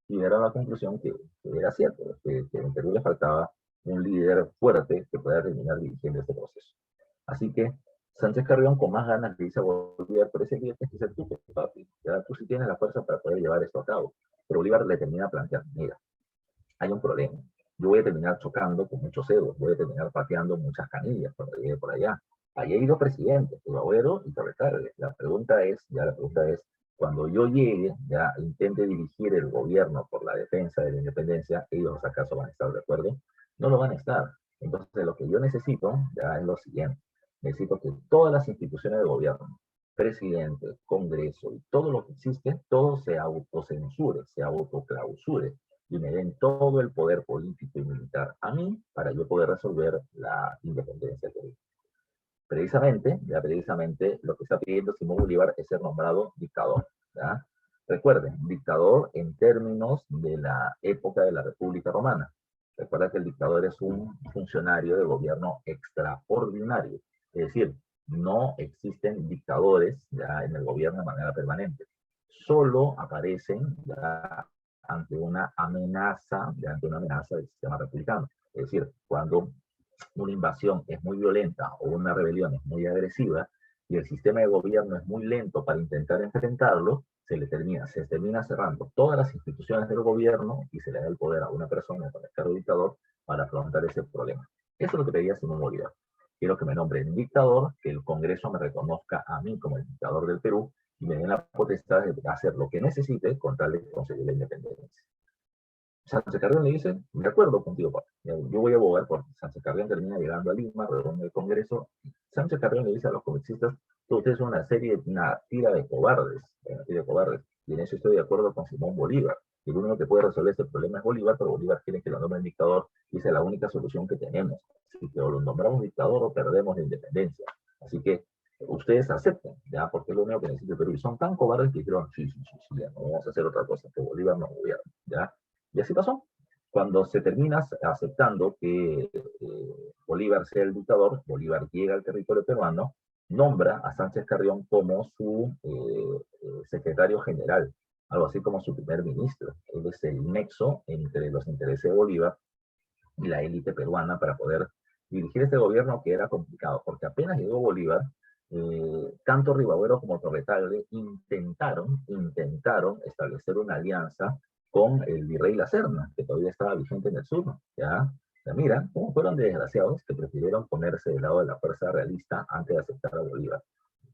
Y llegaron a la conclusión que era cierto, que en Perú le faltaba un líder fuerte que pueda terminar dirigiendo este proceso. Así que Sánchez Carrión con más ganas le dice a Bolívar, pero ese líder tienes que ser tú, papi. Ya, tú sí tienes la fuerza para poder llevar esto a cabo. Pero Bolívar le termina planteando, mira, hay un problema. Yo voy a terminar chocando con muchos egos, voy a terminar pateando muchas canillas por allá. Ahí hay dos presidentes, Arribagüero y Torres. La pregunta es, cuando yo llegue, ya intente dirigir el gobierno por la defensa de la independencia, ellos acaso van a estar de acuerdo, no lo van a estar. Entonces lo que yo necesito ya es lo siguiente, necesito que todas las instituciones de gobierno, presidente, congreso y todo lo que existe, todo se autocensure, se autoclausure y me den todo el poder político y militar a mí para yo poder resolver la independencia que precisamente lo que está pidiendo Simón Bolívar es ser nombrado dictador. ¿Ya? Recuerden, dictador en términos de la época de la República Romana. Recuerda que el dictador es un funcionario de gobierno extraordinario. Es decir, no existen dictadores ya en el gobierno de manera permanente. Solo aparecen ya ante una amenaza del sistema republicano. Es decir, cuando una invasión es muy violenta o una rebelión es muy agresiva y el sistema de gobierno es muy lento para intentar enfrentarlo, se termina cerrando todas las instituciones del gobierno y se le da el poder a una persona con el cargo de dictador para afrontar ese problema. Eso es lo que pedía Simón Bolívar. Quiero que me nombren dictador, que el Congreso me reconozca a mí como el dictador del Perú y me den la potestad de hacer lo que necesite con tal de conseguir la independencia. Sánchez Carrión le dice, de acuerdo contigo, papá. Yo voy a abogar por Sánchez Carrión, termina llegando a Lima, reúne el Congreso. Sánchez Carrión le dice a los congresistas, ustedes son una tira de cobardes, y en eso estoy de acuerdo con Simón Bolívar. El único que puede resolver este problema es Bolívar, pero Bolívar quiere que lo nombren dictador, y esa es la única solución que tenemos. Así que o lo nombramos dictador o perdemos la independencia. Así que ustedes acepten, ya, porque es lo único que necesita el Perú. Y son tan cobardes que dijeron, sí, ya, no vamos a hacer otra cosa, que Bolívar no gobierna, ya. Y así pasó. Cuando se termina aceptando que Bolívar sea el dictador, Bolívar llega al territorio peruano, nombra a Sánchez Carrión como su secretario general, algo así como su primer ministro. Él es el nexo entre los intereses de Bolívar y la élite peruana para poder dirigir este gobierno que era complicado, porque apenas llegó Bolívar, tanto Rivadavia como Torre intentaron establecer una alianza con el virrey La Serna, que todavía estaba vigente en el sur, ¿ya? O sea, mira, cómo fueron de desgraciados que prefirieron ponerse del lado de la fuerza realista antes de aceptar a Bolívar.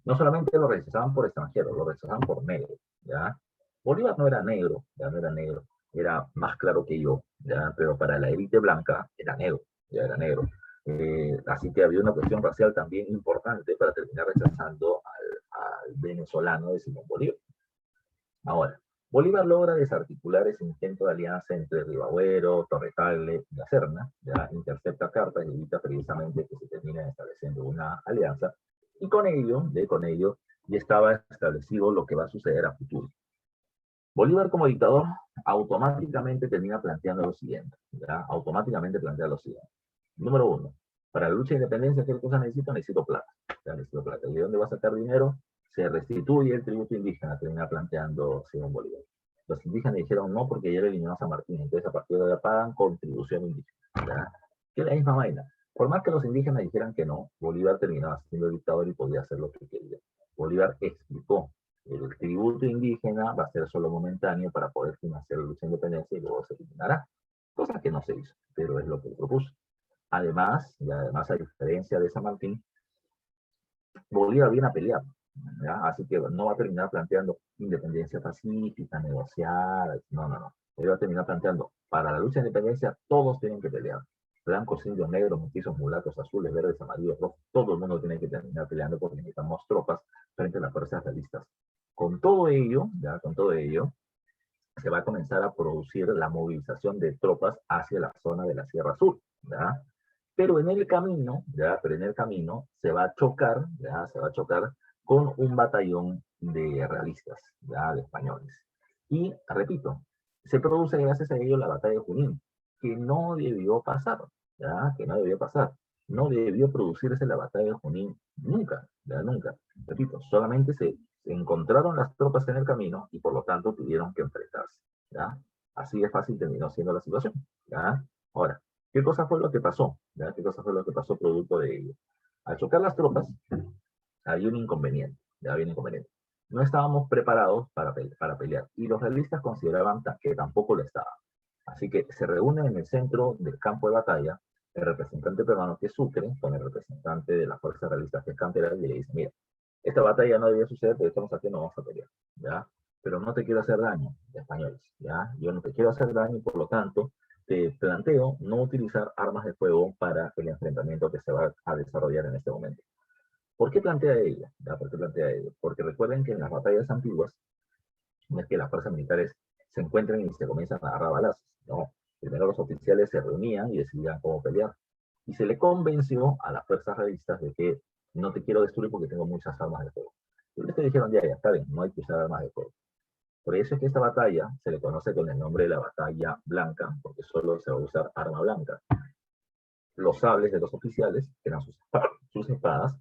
No solamente lo rechazaban por extranjero, lo rechazaban por negro, ¿ya? Bolívar no era negro, ya no era negro, era más claro que yo, ¿ya? Pero para la élite blanca era negro, ya era negro. Así que había una cuestión racial también importante para terminar rechazando al venezolano de Simón Bolívar. Ahora, Bolívar logra desarticular ese intento de alianza entre Rivadavia, Torre y La Serna, ya intercepta cartas y evita precisamente que se termine estableciendo una alianza, y con ello, ya estaba establecido lo que va a suceder a futuro. Bolívar como dictador automáticamente termina planteando lo siguiente, ¿ya? Automáticamente plantea lo siguiente. Número uno, para la lucha de independencia, ¿qué cosa necesito? Necesito plata. Ya necesito plata. ¿Y de dónde va a sacar dinero? Se restituye el tributo indígena, termina planteando Simón Bolívar. Los indígenas dijeron no porque ya era eliminado San Martín, entonces a partir de ahora pagan contribución indígena. ¿Ya? Que es la misma vaina. Por más que los indígenas dijeran que no, Bolívar terminaba siendo dictador y podía hacer lo que quería. Bolívar explicó, el tributo indígena va a ser solo momentáneo para poder financiar la lucha de independencia y luego se eliminará. Cosa que no se hizo, pero es lo que propuso. Además, a diferencia de San Martín, Bolívar viene a pelear, ¿ya? Así que no va a terminar planteando independencia pacífica, negociar, no. Él va a terminar planteando, para la lucha de independencia todos tienen que pelear. Blancos, indios, negros, mestizos, mulatos, azules, verdes, amarillos, rojos, todo el mundo tiene que terminar peleando porque necesitamos tropas frente a las fuerzas realistas. Con todo ello, se va a comenzar a producir la movilización de tropas hacia la zona de la Sierra Sur, ¿ya? Pero en el camino, se va a chocar, con un batallón de realistas, de españoles. Y, repito, se produce gracias a ello la batalla de Junín, que no debió pasar, No debió producirse la batalla de Junín nunca, nunca. Repito, solamente se encontraron las tropas en el camino y por lo tanto tuvieron que enfrentarse, ¿ya? Así de fácil terminó siendo la situación, ¿ya? Ahora, ¿qué cosa fue lo que pasó? ¿Ya? ¿Qué cosa fue lo que pasó producto de ello? Al chocar las tropas, había un inconveniente, No estábamos preparados para pelear, y los realistas consideraban que tampoco lo estaban. Así que se reúnen en el centro del campo de batalla el representante peruano, que es Sucre, con el representante de las fuerzas realistas, que es Cantera, y le dice, mira, esta batalla no debía suceder, pero estamos aquí, no vamos a pelear, ¿ya? te quiero hacer daño, españoles, ¿ya? Yo no te quiero hacer daño y por lo tanto te planteo no utilizar armas de fuego para el enfrentamiento que se va a desarrollar en este momento. ¿Por qué plantea ello? ¿Ya? ¿Por qué plantea ello? Porque recuerden que en las batallas antiguas no es que las fuerzas militares se encuentren y se comienzan a agarrar balazos, no. Primero los oficiales se reunían y decidían cómo pelear. Y se le convenció a las fuerzas realistas de que no te quiero destruir porque tengo muchas armas de fuego. Y les dijeron, ya, está bien, no hay que usar armas de fuego. Por eso es que esta batalla se le conoce con el nombre de la batalla blanca, porque solo se va a usar arma blanca. Los sables de los oficiales, que eran sus espadas,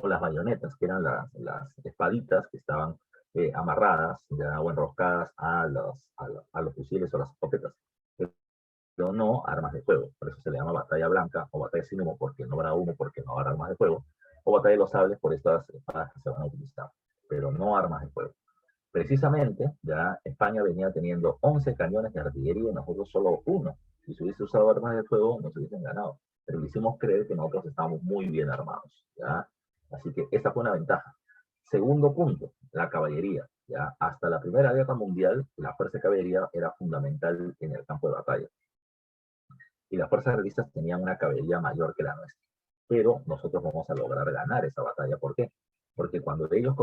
o las bayonetas, que eran las espaditas que estaban amarradas ya, o enroscadas a los fusiles o las escopetas, pero no armas de fuego. Por eso se le llama batalla blanca o batalla sin humo, porque no habrá humo, porque no habrá armas de fuego, o batalla de los sables por estas espadas que se van a utilizar, pero no armas de fuego. Precisamente, ya España venía teniendo 11 cañones de artillería y nosotros solo uno. Si se hubiese usado armas de fuego, nos hubiesen ganado. Pero le hicimos creer que nosotros estábamos muy bien armados, ¿ya? Así que esta fue una ventaja. Segundo punto, la caballería. ¿Ya? Hasta la Primera Guerra Mundial, la fuerza de caballería era fundamental en el campo de batalla. Y las fuerzas realistas tenían una caballería mayor que la nuestra. Pero nosotros vamos a lograr ganar esa batalla. ¿Por qué? Porque cuando ellos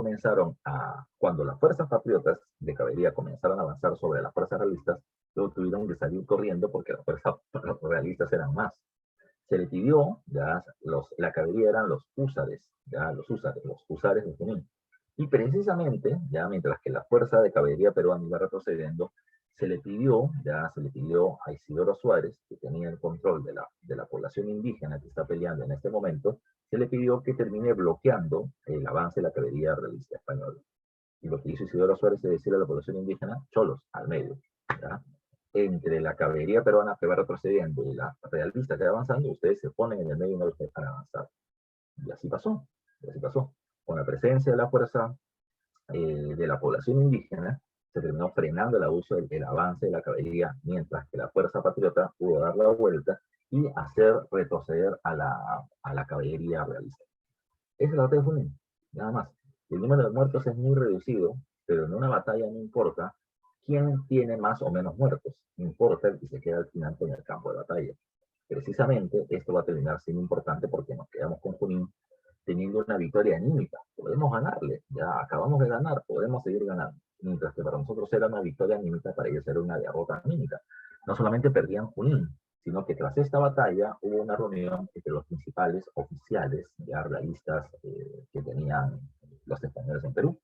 cuando las fuerzas patriotas de caballería comenzaron a avanzar sobre las fuerzas realistas, luego tuvieron que salir corriendo porque las fuerzas realistas eran más. Se le pidió, ya, la caballería eran los húsares, ya, los húsares de Junín. Y precisamente, ya mientras que la fuerza de caballería peruana iba retrocediendo, se le pidió a Isidoro Suárez, que tenía el control de la población indígena que está peleando en este momento, se le pidió que termine bloqueando el avance de la caballería realista española. Y lo que hizo Isidoro Suárez es decirle a la población indígena, cholos, al medio. ¿Ya? Entre la caballería peruana que va retrocediendo y la realista que va avanzando, ustedes se ponen en el medio y no los dejan avanzar. Y así pasó, y así pasó. Con la presencia de la fuerza de la población indígena, se terminó frenando el abuso del avance de la caballería, mientras que la fuerza patriota pudo dar la vuelta y hacer retroceder a la caballería realista. Esa es la batalla de Junín, nada más. El número de muertos es muy reducido, pero en una batalla no importa quién tiene más o menos muertos, importa el que se queda al final con el campo de batalla. Precisamente esto va a terminar siendo importante porque nos quedamos con Junín teniendo una victoria anímica. Podemos ganarle, ya acabamos de ganar, podemos seguir ganando. Mientras que para nosotros era una victoria anímica, para ellos era una derrota anímica. No solamente perdían Junín, sino que tras esta batalla hubo una reunión entre los principales oficiales, ya realistas que tenían los españoles en Perú.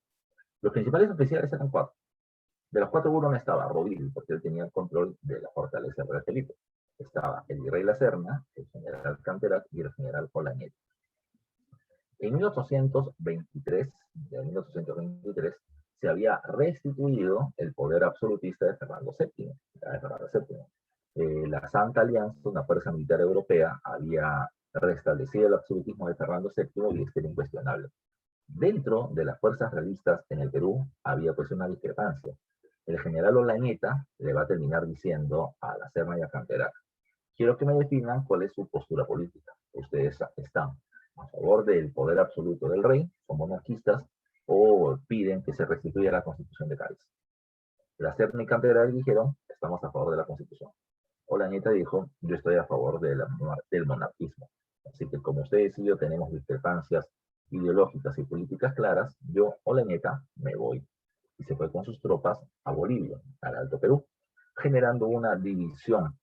Los principales oficiales eran 4. De los 4 uno no estaba Rovira, porque él tenía el control de la fortaleza de Felipe. Estaba el virrey La Serna, el general Canterac y el general Olañeta. En 1823 se había restituido el poder absolutista de Fernando VII. La Santa Alianza, una fuerza militar europea, había restablecido el absolutismo de Fernando VII y este era incuestionable. Dentro de las fuerzas realistas en el Perú había pues una discrepancia. El general Olañeta le va a terminar diciendo a La Serna y a Canterac: quiero que me definan cuál es su postura política. Ustedes están a favor del poder absoluto del rey, son monarquistas, o piden que se restituya la Constitución de Cádiz. La Serna y Canterac dijeron: estamos a favor de la Constitución. Olañeta dijo: yo estoy a favor del monarquismo. Así que como ustedes y yo tenemos discrepancias ideológicas y políticas claras, yo, Olañeta, me voy. Y se fue con sus tropas a Bolivia, al Alto Perú, generando una división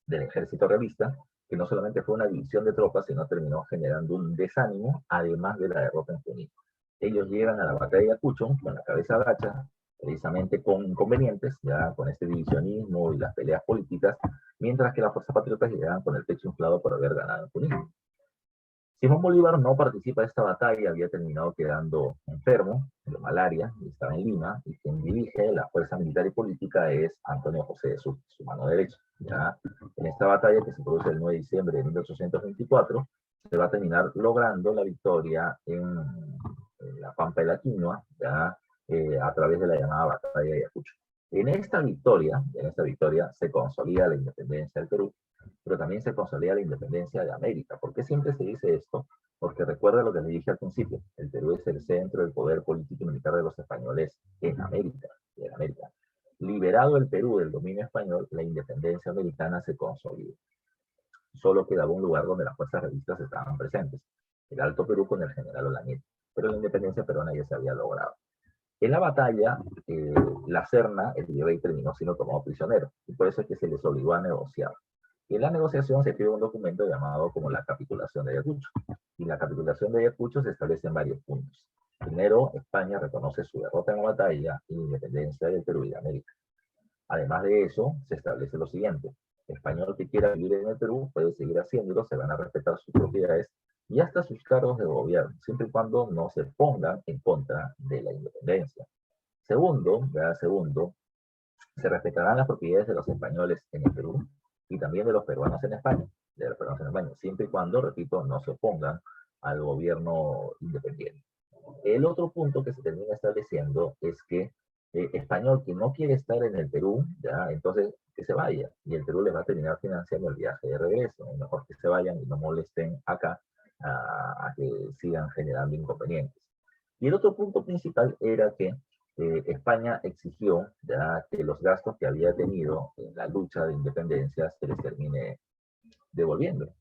del ejército realista, que no solamente fue una división de tropas, sino terminó generando un desánimo, además de la derrota en Junín. Ellos llegan a la batalla de Ayacucho con la cabeza agacha, precisamente con inconvenientes, ya con este divisionismo y las peleas políticas, mientras que las fuerzas patriotas llegaban con el pecho inflado por haber ganado en Junín. Simón Bolívar no participa de esta batalla, había terminado quedando enfermo de malaria, y estaba en Lima, y quien dirige la fuerza militar y política es Antonio José de Sucre, su mano derecha. ¿Ya? En esta batalla, que se produce el 9 de diciembre de 1824, se va a terminar logrando la victoria en la Pampa de la Quinua, ¿ya? A través de la llamada batalla de Ayacucho. En esta victoria se consolida la independencia del Perú, pero también se consolida la independencia de América. ¿Por qué siempre se dice esto? Porque recuerda lo que le dije al principio: el Perú es el centro del poder político y militar de los españoles en América. liberado el Perú del dominio español, la independencia americana se consolidó. Solo quedaba un lugar donde las fuerzas realistas estaban presentes, el Alto Perú con el general Olañeta, pero la independencia peruana ya se había logrado. En la batalla, la Serna, el virrey, terminó siendo tomado prisionero, y por eso es que se les obligó a negociar. Y en la negociación se escribe un documento llamado como la capitulación de Ayacucho. Y la capitulación de Ayacucho se establecen varios puntos. Primero, España reconoce su derrota en la batalla y la independencia del Perú y de América. Además de eso, se establece lo siguiente: el español que quiera vivir en el Perú puede seguir haciéndolo, se van a respetar sus propiedades y hasta sus cargos de gobierno, siempre y cuando no se pongan en contra de la independencia. Segundo, segundo, se respetarán las propiedades de los españoles en el Perú y también de los peruanos en España, siempre y cuando, repito, no se opongan al gobierno independiente. El otro punto que se termina estableciendo es que español que no quiere estar en el Perú, ya, entonces que se vaya, y el Perú les va a terminar financiando el viaje de regreso. Es mejor que se vayan y no molesten acá a que sigan generando inconvenientes. Y el otro punto principal era que España exigió ya que los gastos que había tenido en la lucha de independencia se les termine devolviendo.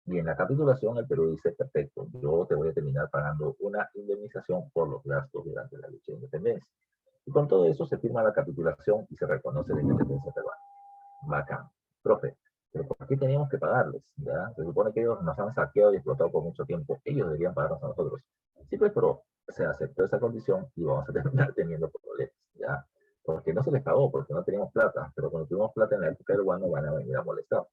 Y en la capitulación el Perú dice: perfecto, yo te voy a terminar pagando una indemnización por los gastos durante la lucha de independencia. Y con todo eso se firma la capitulación y se reconoce la independencia peruana. Bacán. Profe, pero ¿por qué teníamos que pagarles? ¿Ya? Se supone que ellos nos han saqueado y explotado por mucho tiempo. Ellos deberían pagarnos a nosotros. Sí, pues, pero se aceptó esa condición y vamos a terminar teniendo problemas. ¿Ya? Porque no se les pagó, porque no teníamos plata. Pero cuando tuvimos plata en la época del guano, van a venir a molestar.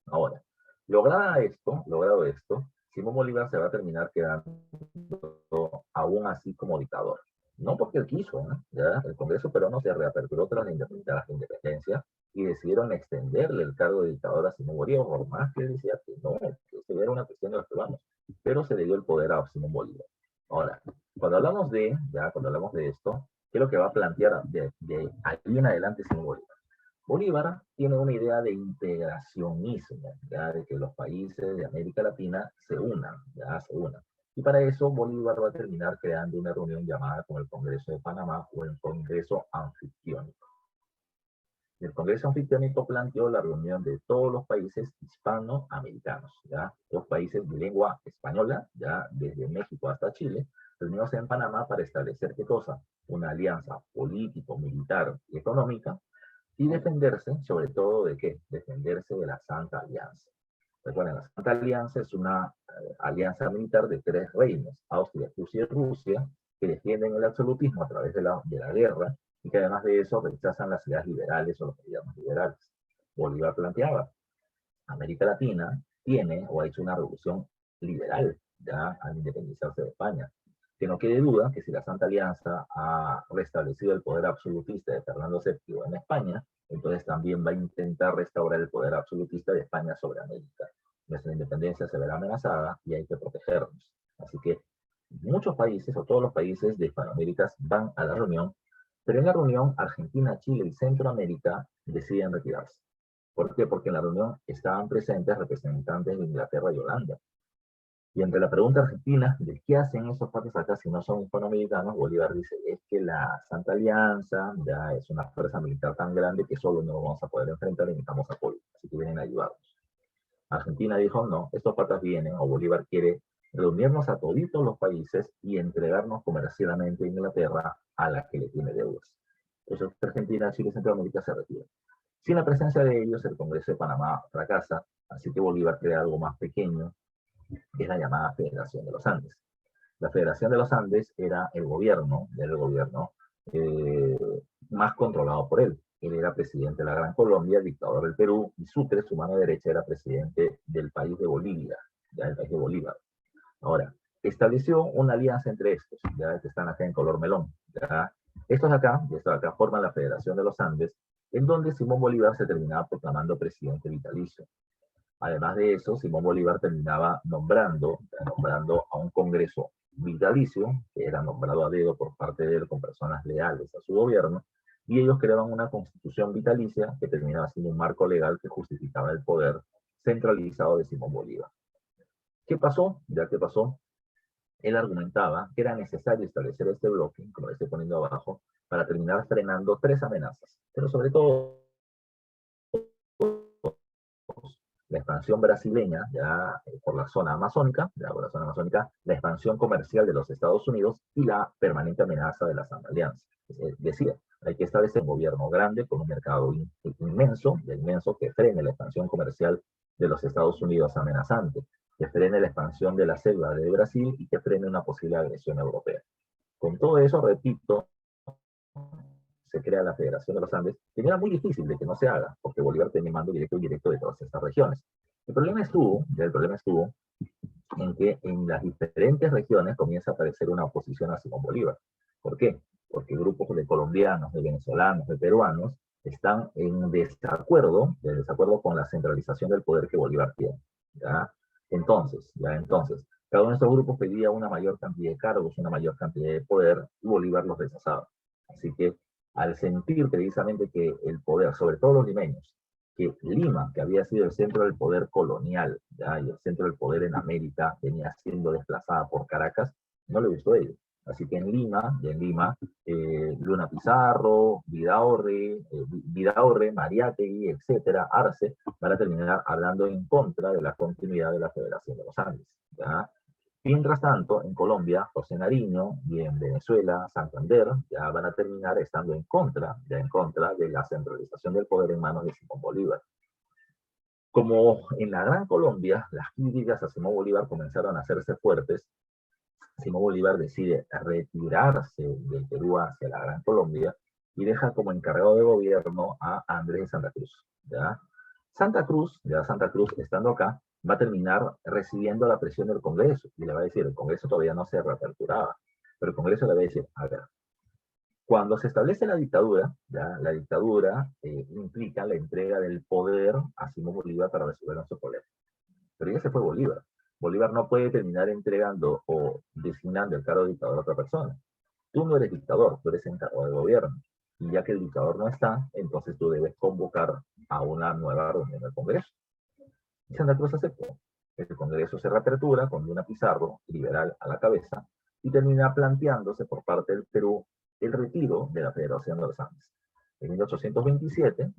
Ahora, logrado esto, Simón Bolívar se va a terminar quedando aún así como dictador. No porque él quiso, ¿no? ¿Ya? El Congreso peruano se reaperturó tras la independencia y decidieron extenderle el cargo de dictador a Simón Bolívar, por más que decía que no, que eso era una cuestión de los peruanos, pero se le dio el poder a Simón Bolívar. Ahora, cuando hablamos de esto, ¿qué es lo que va a plantear de ahí en adelante Simón Bolívar? Bolívar tiene una idea de integracionismo, ¿ya? De que los países de América Latina se unan, ya se unan. Y para eso Bolívar va a terminar creando una reunión llamada como el Congreso de Panamá o el Congreso Anfictiónico. El Congreso Anfictiónico planteó la reunión de todos los países hispanoamericanos, ¿ya? Los países de lengua española, ya desde México hasta Chile, reunidos en Panamá para establecer qué cosa: una alianza político, militar y económica, y defenderse, sobre todo, ¿de qué? Defenderse de la Santa Alianza. Recuerden, la Santa Alianza es una alianza militar de tres reinos: Austria, Prusia y Rusia, que defienden el absolutismo a través de la guerra, y que además de eso rechazan las ideas liberales o los gobiernos liberales. Bolívar planteaba: América Latina tiene o ha hecho una revolución liberal ya al independizarse de España. Que no quede duda que si la Santa Alianza ha restablecido el poder absolutista de Fernando VII en España, entonces también va a intentar restaurar el poder absolutista de España sobre América. Nuestra independencia se verá amenazada y hay que protegernos. Así que muchos países o todos los países de Hispanoamérica van a la reunión, pero en la reunión Argentina, Chile y Centroamérica deciden retirarse. ¿Por qué? Porque en la reunión estaban presentes representantes de Inglaterra y Holanda. Y ante la pregunta argentina de qué hacen esos países acá si no son hispanoamericanos, Bolívar dice: es que la Santa Alianza ya es una fuerza militar tan grande que solo no vamos a poder enfrentar y necesitamos apoyo, así que vienen a ayudarnos. Argentina dijo: no, estos patas vienen, o Bolívar quiere reunirnos a toditos los países y entregarnos comercialmente a Inglaterra, a la que le tiene deudas. Entonces Argentina, Chile y Centroamérica se retiran. Sin la presencia de ellos, el Congreso de Panamá fracasa, así que Bolívar crea algo más pequeño, que es la llamada Federación de los Andes. La Federación de los Andes era el gobierno eh, más controlado por él. Él era presidente de la Gran Colombia, dictador del Perú, y Sucre, su mano derecha, era presidente del país de Bolivia, ya el país de Bolívar. Ahora, estableció una alianza entre estos, ya que están acá en color melón. Ya. Estos de acá forman la Federación de los Andes, en donde Simón Bolívar se terminaba proclamando presidente vitalicio. Además de eso, Simón Bolívar terminaba nombrando a un Congreso vitalicio, que era nombrado a dedo por parte de él con personas leales a su gobierno, y ellos creaban una constitución vitalicia que terminaba siendo un marco legal que justificaba el poder centralizado de Simón Bolívar. ¿Qué pasó? Ya que pasó, él argumentaba que era necesario establecer este bloque, como lo estoy poniendo abajo, para terminar frenando tres amenazas, pero sobre todo la expansión brasileña, ya por la zona amazónica, la expansión comercial de los Estados Unidos y la permanente amenaza de las alianzas. Decía, hay que establecer un gobierno grande con un mercado inmenso, que frene la expansión comercial de los Estados Unidos amenazante, que frene la expansión de la selva de Brasil y que frene una posible agresión europea. Con todo eso, repito, se crea la Federación de los Andes, que era muy difícil de que no se haga, porque Bolívar tenía mando directo y indirecto de todas estas regiones. El problema estuvo en que en las diferentes regiones comienza a aparecer una oposición a Simón Bolívar. ¿Por qué? Porque grupos de colombianos, de venezolanos, de peruanos están en desacuerdo con la centralización del poder que Bolívar tiene. ¿Ya? Entonces, cada uno de estos grupos pedía una mayor cantidad de cargos, una mayor cantidad de poder, y Bolívar los rechazaba. Así que, al sentir precisamente que el poder, sobre todo los limeños, que Lima, que había sido el centro del poder colonial, ¿ya? Y el centro del poder en América, venía siendo desplazada por Caracas, no le gustó a ellos. Así que en Lima, Luna Pizarro, Vidaurre, Mariátegui, etcétera, Arce, van a terminar hablando en contra de la continuidad de la Federación de los Andes. ¿Ya? Mientras tanto, en Colombia, José Nariño, y en Venezuela, Santander, ya van a terminar estando en contra de la centralización del poder en manos de Simón Bolívar. Como en la Gran Colombia, las críticas a Simón Bolívar comenzaron a hacerse fuertes, Simón Bolívar decide retirarse del Perú hacia la Gran Colombia y deja como encargado de gobierno a Andrés de Santa Cruz. ¿Ya? Santa Cruz, estando acá, va a terminar recibiendo la presión del Congreso y le va a decir, el Congreso todavía no se reaperturaba, pero el Congreso le va a decir, a ver, cuando se establece la dictadura, ¿ya? La dictadura implica la entrega del poder a Simón Bolívar para resolver nuestros problemas. Pero ya se fue Bolívar. Bolívar no puede terminar entregando o designando el cargo de dictador a otra persona. Tú no eres dictador, tú eres encargado de gobierno. Y ya que el dictador no está, entonces tú debes convocar a una nueva reunión del Congreso. Y Santa Cruz aceptó. El Congreso se reapertura con Luna Pizarro, liberal a la cabeza, y termina planteándose por parte del Perú el retiro de la Federación de los Andes. En 1827,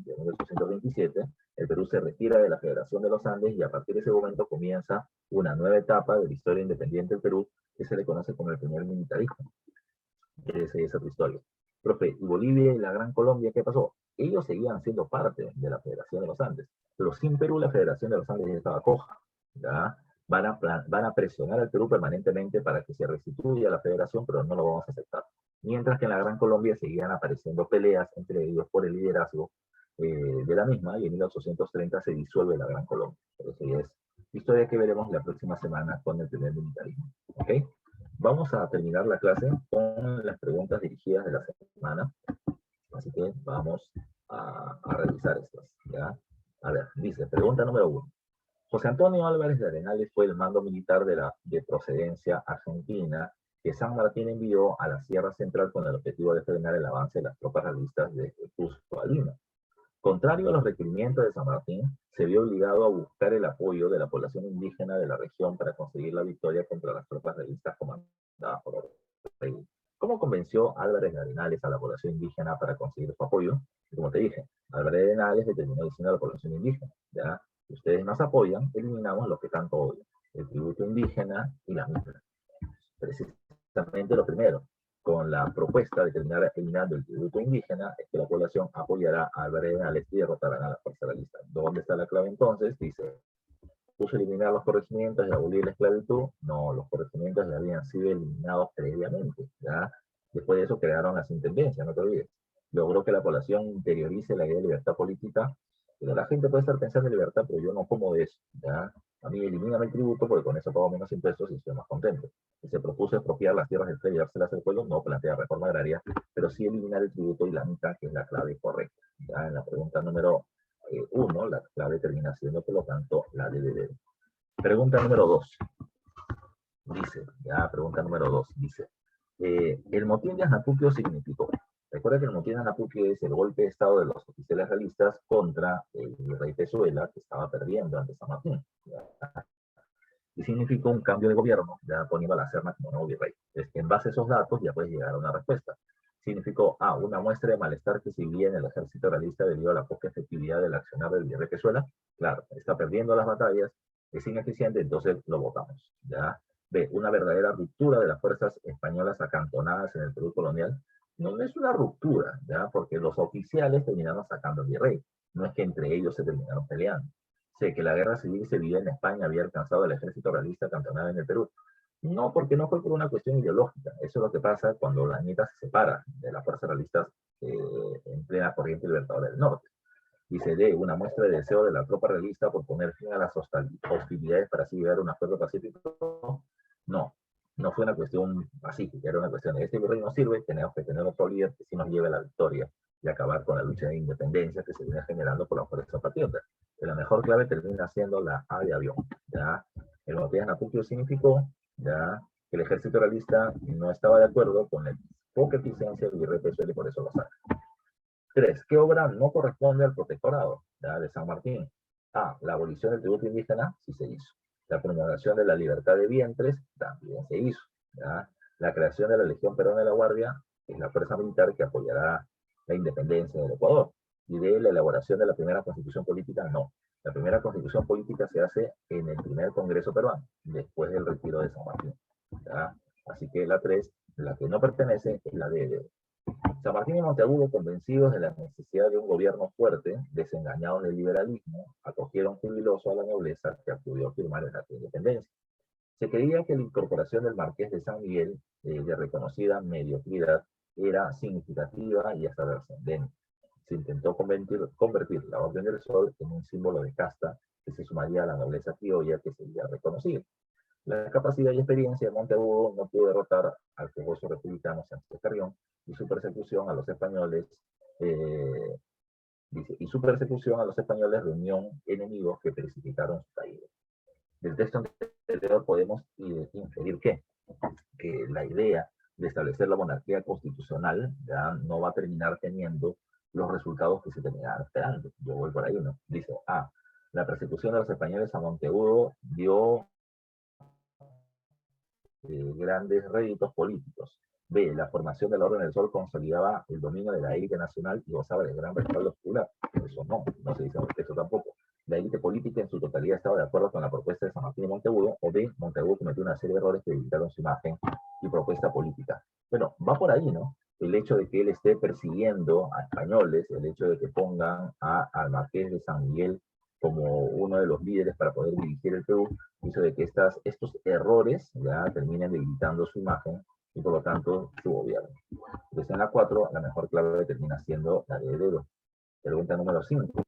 el Perú se retira de la Federación de los Andes y a partir de ese momento comienza una nueva etapa de la historia independiente del Perú que se le conoce como el primer militarismo. Esa es otra historia. Profe, ¿y Bolivia y la Gran Colombia qué pasó? Ellos seguían siendo parte de la Federación de los Andes, pero sin Perú la Federación de los Andes ya estaba coja. ¿Ya? Van a presionar al Perú permanentemente para que se restituya la federación, pero no lo vamos a aceptar. Mientras que en la Gran Colombia seguían apareciendo peleas entre ellos por el liderazgo de la misma, y en 1830 se disuelve la Gran Colombia. Pero eso ya es historia que veremos la próxima semana con el primer militarismo. ¿Ok? Vamos a terminar la clase con las preguntas dirigidas de la semana. Así que vamos a revisar estas. ¿Ya? A ver, dice, pregunta número 1. José Antonio Álvarez de Arenales fue el mando militar de procedencia argentina que San Martín envió a la Sierra Central con el objetivo de frenar el avance de las tropas realistas de Cusco a Lima. Contrario a los requerimientos de San Martín, se vio obligado a buscar el apoyo de la población indígena de la región para conseguir la victoria contra las tropas realistas comandadas por Rey. ¿Cómo convenció Álvarez de Arenales a la población indígena para conseguir su apoyo? Y como te dije, Álvarez de Arenales le terminó diciendo a la población indígena, ¿ya? Si ustedes nos apoyan, eliminamos lo que tanto odian, el tributo indígena y la mitra. Precisamente lo primero, con la propuesta de terminar eliminando el tributo indígena, es que la población apoyará a Álvarez de Arenales y derrotarán a la fuerza realista. ¿Dónde está la clave entonces? Dice, ¿puso eliminar los corregimientos y abolir la esclavitud? No, los corregimientos ya habían sido eliminados previamente, ¿ya? Después de eso crearon las intendencias, no te olvides. Logró que la población interiorice la idea de libertad política, pero la gente puede estar pensando en libertad, pero yo no como de eso, ¿ya? A mí elimíname el tributo porque con eso pago menos impuestos y estoy más contento. Y se propuso expropiar las tierras del rey y dárselas al pueblo, no plantea reforma agraria, pero sí eliminar el tributo y la mitad, que es la clave correcta. Ya en la pregunta número 1, la clave termina siendo, por lo tanto, la de deber. Pregunta número 2. Dice, el motín de Ajnapuquio significó. Recuerda que el motín de Ajnapuquio es el golpe de estado de los oficiales realistas contra el rey Pezuela, que estaba perdiendo ante San Martín. ¿Ya? Y significó un cambio de gobierno, ya poniendo a la Serna como nuevo virrey. Es que en base a esos datos ya puedes llegar a una respuesta. significó A, una muestra de malestar que se vivía en el ejército realista debido a la poca efectividad del accionar del virrey Pezuela. Claro, está perdiendo las batallas, es ineficiente, entonces lo votamos. ¿Ya? B, una verdadera ruptura de las fuerzas españolas acantonadas en el Perú colonial. No es una ruptura, ¿ya? Porque los oficiales terminaron sacando al virrey. No es que entre ellos se terminaron peleando. Sé que la guerra civil se vivía en España, había alcanzado el ejército realista acantonado en el Perú. No, porque no fue por una cuestión ideológica. Eso es lo que pasa cuando la NITA se separa de las fuerzas realistas en plena corriente libertadora del norte. Y se dé una muestra de deseo de la tropa realista por poner fin a las hostilidades para así llegar a un acuerdo pacífico. No, no fue una cuestión pacífica, era una cuestión de este virrey no sirve, tenemos que tener otro líder que sí nos lleve a la victoria y acabar con la lucha de independencia que se viene generando por las fuerzas patriotas. La mejor clave termina siendo la A de avión. ¿Ya? El Botella Napuquio significó ¿ya? Que el ejército realista no estaba de acuerdo con la poca eficiencia del virrey Pezuela y por eso lo saca. 3. ¿Qué obra no corresponde al protectorado ¿ya? De San Martín? A. La abolición del tributo indígena, sí se hizo. La promulgación de la libertad de vientres, también se hizo. ¿Ya? La creación de la Legión Peruana de la Guardia, que es la fuerza militar que apoyará la independencia del Ecuador. Y de la elaboración de la primera constitución política, no. La primera constitución política se hace en el primer Congreso peruano, después del retiro de San Martín. ¿Ya? Así que la 3, la que no pertenece, es la de San Martín y Monteagudo, convencidos de la necesidad de un gobierno fuerte, desengañados del liberalismo, acogieron jubiloso a la nobleza que acudió a firmar el acto de independencia. Se creía que la incorporación del Marqués de San Miguel, de reconocida mediocridad, era significativa y hasta trascendente. Se intentó convertir la Orden del Sol en un símbolo de casta que se sumaría a la nobleza criolla que sería reconocida. La capacidad y experiencia de Monteagudo no pudo derrotar al fogoso republicano Sánchez Carrión y su persecución a los españoles reunió enemigos que precipitaron su caída. Del texto anterior podemos inferir que la idea de establecer la monarquía constitucional ya no va a terminar teniendo los resultados que se terminaron esperando. Yo voy por ahí, ¿no? Dice, la persecución de los españoles a Monteagudo dio grandes réditos políticos. B. La formación de la Orden del Sol consolidaba el dominio de la élite nacional y gozaba de gran respaldo popular. Eso no se dice en el texto tampoco. La élite política en su totalidad estaba de acuerdo con la propuesta de San Martín y Monteagudo, o B. Monteagudo cometió una serie de errores que debilitaron su imagen y propuesta política. Bueno, va por ahí, ¿no? El hecho de que él esté persiguiendo a españoles, el hecho de que pongan al Marqués de San Miguel como uno de los líderes para poder dirigir el Perú, hizo de que estos errores ya terminen debilitando su imagen y por lo tanto su gobierno. Entonces en la 4, la mejor clave termina siendo la de heredero. Pregunta número 5.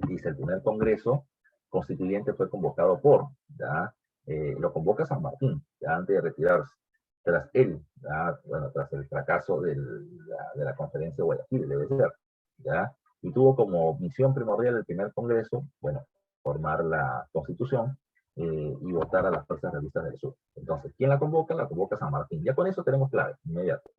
Dice, el primer congreso constituyente fue convocado por, ¿ya? Lo convoca San Martín, ya antes de retirarse. Tras él, tras el fracaso de la conferencia de Guayaquil, debe ser, ¿ya? Y tuvo como misión primordial el primer congreso, formar la constitución y votar a las fuerzas realistas del sur. Entonces, ¿quién la convoca? La convoca San Martín. Ya con eso tenemos clave, inmediato.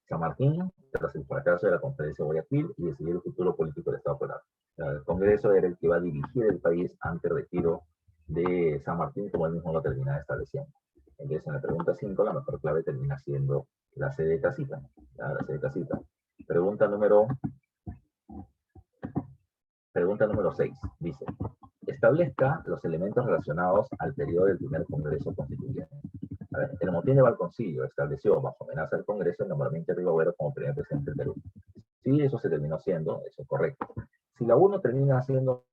San Martín, tras el fracaso de la conferencia de Guayaquil y decidir el futuro político del Estado peruano. El Congreso era el que va a dirigir el país ante el retiro de San Martín, como él mismo lo termina estableciendo. Entonces, en la pregunta 5, la mejor clave termina siendo la C de casita. La C de casita. Pregunta número 6. Dice, establezca los elementos relacionados al periodo del primer Congreso Constituyente. A ver, el motín de Valconcillo estableció, bajo amenaza del Congreso, el nombramiento de Rivagüero como primer presidente del Perú. Sí, eso se terminó siendo, eso es correcto. Si la 1 termina siendo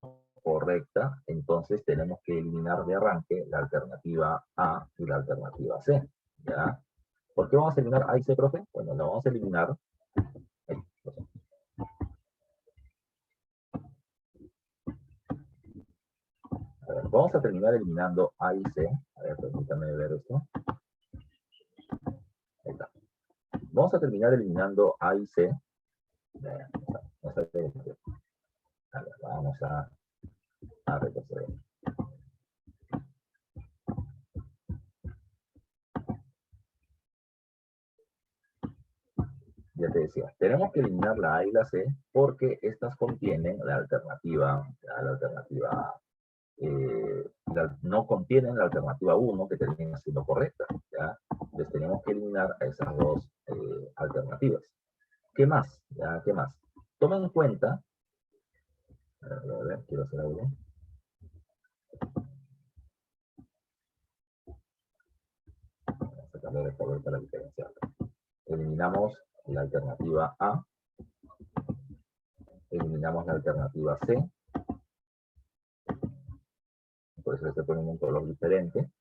correcta, entonces tenemos que eliminar de arranque la alternativa A y la alternativa C. ¿Ya? ¿Por qué vamos a eliminar A y C, profe? Bueno, lo vamos a eliminar. A ver, vamos a terminar eliminando A y C. A ver, permítanme ver esto. Ahí está. Vamos a terminar eliminando A y C. Vamos a retroceder. Ya te decía, tenemos que eliminar la A y la C porque estas contienen la alternativa, no contienen la alternativa 1 que termina siendo correcta. ¿Ya? Entonces tenemos que eliminar a esas dos alternativas. ¿Qué más? ¿Ya? ¿Qué más? Tomen en cuenta, a ver, quiero hacer algo. Vamos a cambiar el color para diferenciarlo. Eliminamos la alternativa A, eliminamos la alternativa C, por eso le estoy poniendo un color diferente,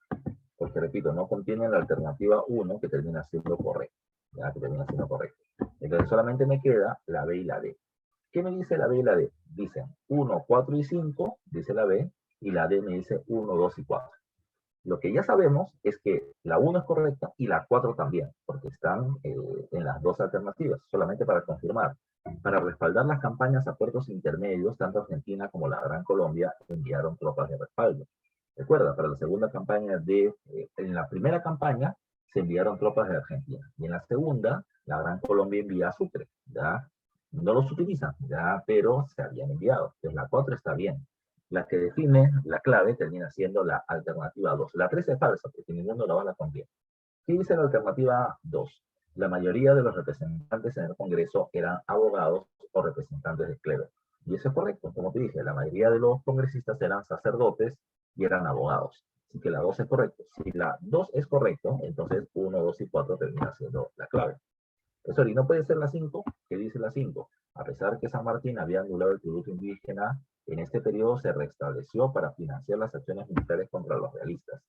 porque repito, no contiene la alternativa 1 que termina siendo correcta, ya que termina siendo correcta. Entonces solamente me queda la B y la D. ¿Qué me dice la B y la D? Dicen 1, 4 y 5, dice la B, y la D me dice 1, 2 y 4. Lo que ya sabemos es que la 1 es correcta y la 4 también, porque están en las dos alternativas, solamente para confirmar. Para respaldar las campañas a puertos intermedios, tanto Argentina como la Gran Colombia enviaron tropas de respaldo. Recuerda, para la segunda campaña en la primera campaña se enviaron tropas de Argentina, y en la segunda, la Gran Colombia envía a Sucre, ¿ya? No los utilizan, ¿ya? Pero se habían enviado. Entonces la 4 está bien. La que define la clave termina siendo la alternativa 2. La 3 es falsa, porque ninguno la va a contiene. ¿Qué dice la alternativa 2? La mayoría de los representantes en el Congreso eran abogados o representantes del clero. Y eso es correcto, como te dije, la mayoría de los congresistas eran sacerdotes y eran abogados. Así que la 2 es correcta. Si la 2 es correcto, entonces 1, 2 y 4 termina siendo la clave. Eso y no puede ser la 5. ¿Qué dice la 5? A pesar que San Martín había anulado el tributo indígena, en este periodo se restableció para financiar las acciones militares contra los realistas.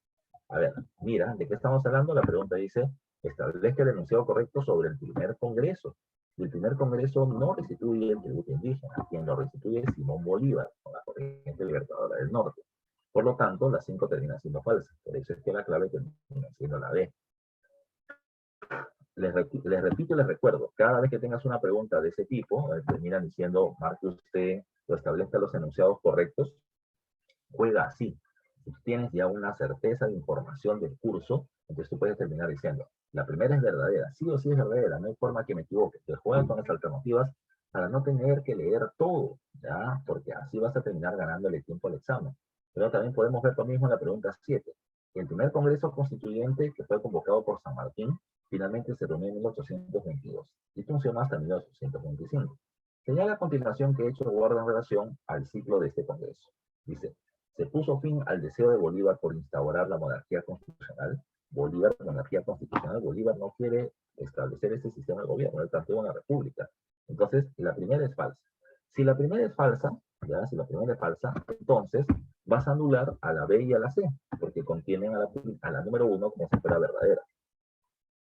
A ver, mira, ¿de qué estamos hablando? La pregunta dice, establezca el enunciado correcto sobre el primer congreso. Y el primer congreso no restituye el tributo indígena, quien lo restituye es Simón Bolívar, con la corriente libertadora del norte. Por lo tanto, la 5 termina siendo falsa. Por eso es que la clave termina siendo la D. Les repito y les recuerdo, cada vez que tengas una pregunta de ese tipo, terminan diciendo, marque usted o establezca los enunciados correctos, juega así. Si tienes ya una certeza de información del curso, entonces tú puedes terminar diciendo, la primera es verdadera, sí o sí es verdadera, no hay forma que me equivoque. Te juegas con las alternativas para no tener que leer todo, ¿ya? Porque así vas a terminar ganándole tiempo al examen. Pero también podemos ver lo mismo en la pregunta 7. El primer Congreso Constituyente, que fue convocado por San Martín, finalmente se reunió en 1822 y funcionó hasta 1825. Señala a continuación que hecho guarda en relación al ciclo de este Congreso. Dice, se puso fin al deseo de Bolívar por instaurar la monarquía constitucional. Monarquía constitucional, Bolívar no quiere establecer este sistema de gobierno, él plantea una república. Entonces, la primera es falsa. Si la primera es falsa, ya, si la primera es falsa, entonces vas a anular a la B y a la C, porque contienen a la número 1 como si fuera verdadera.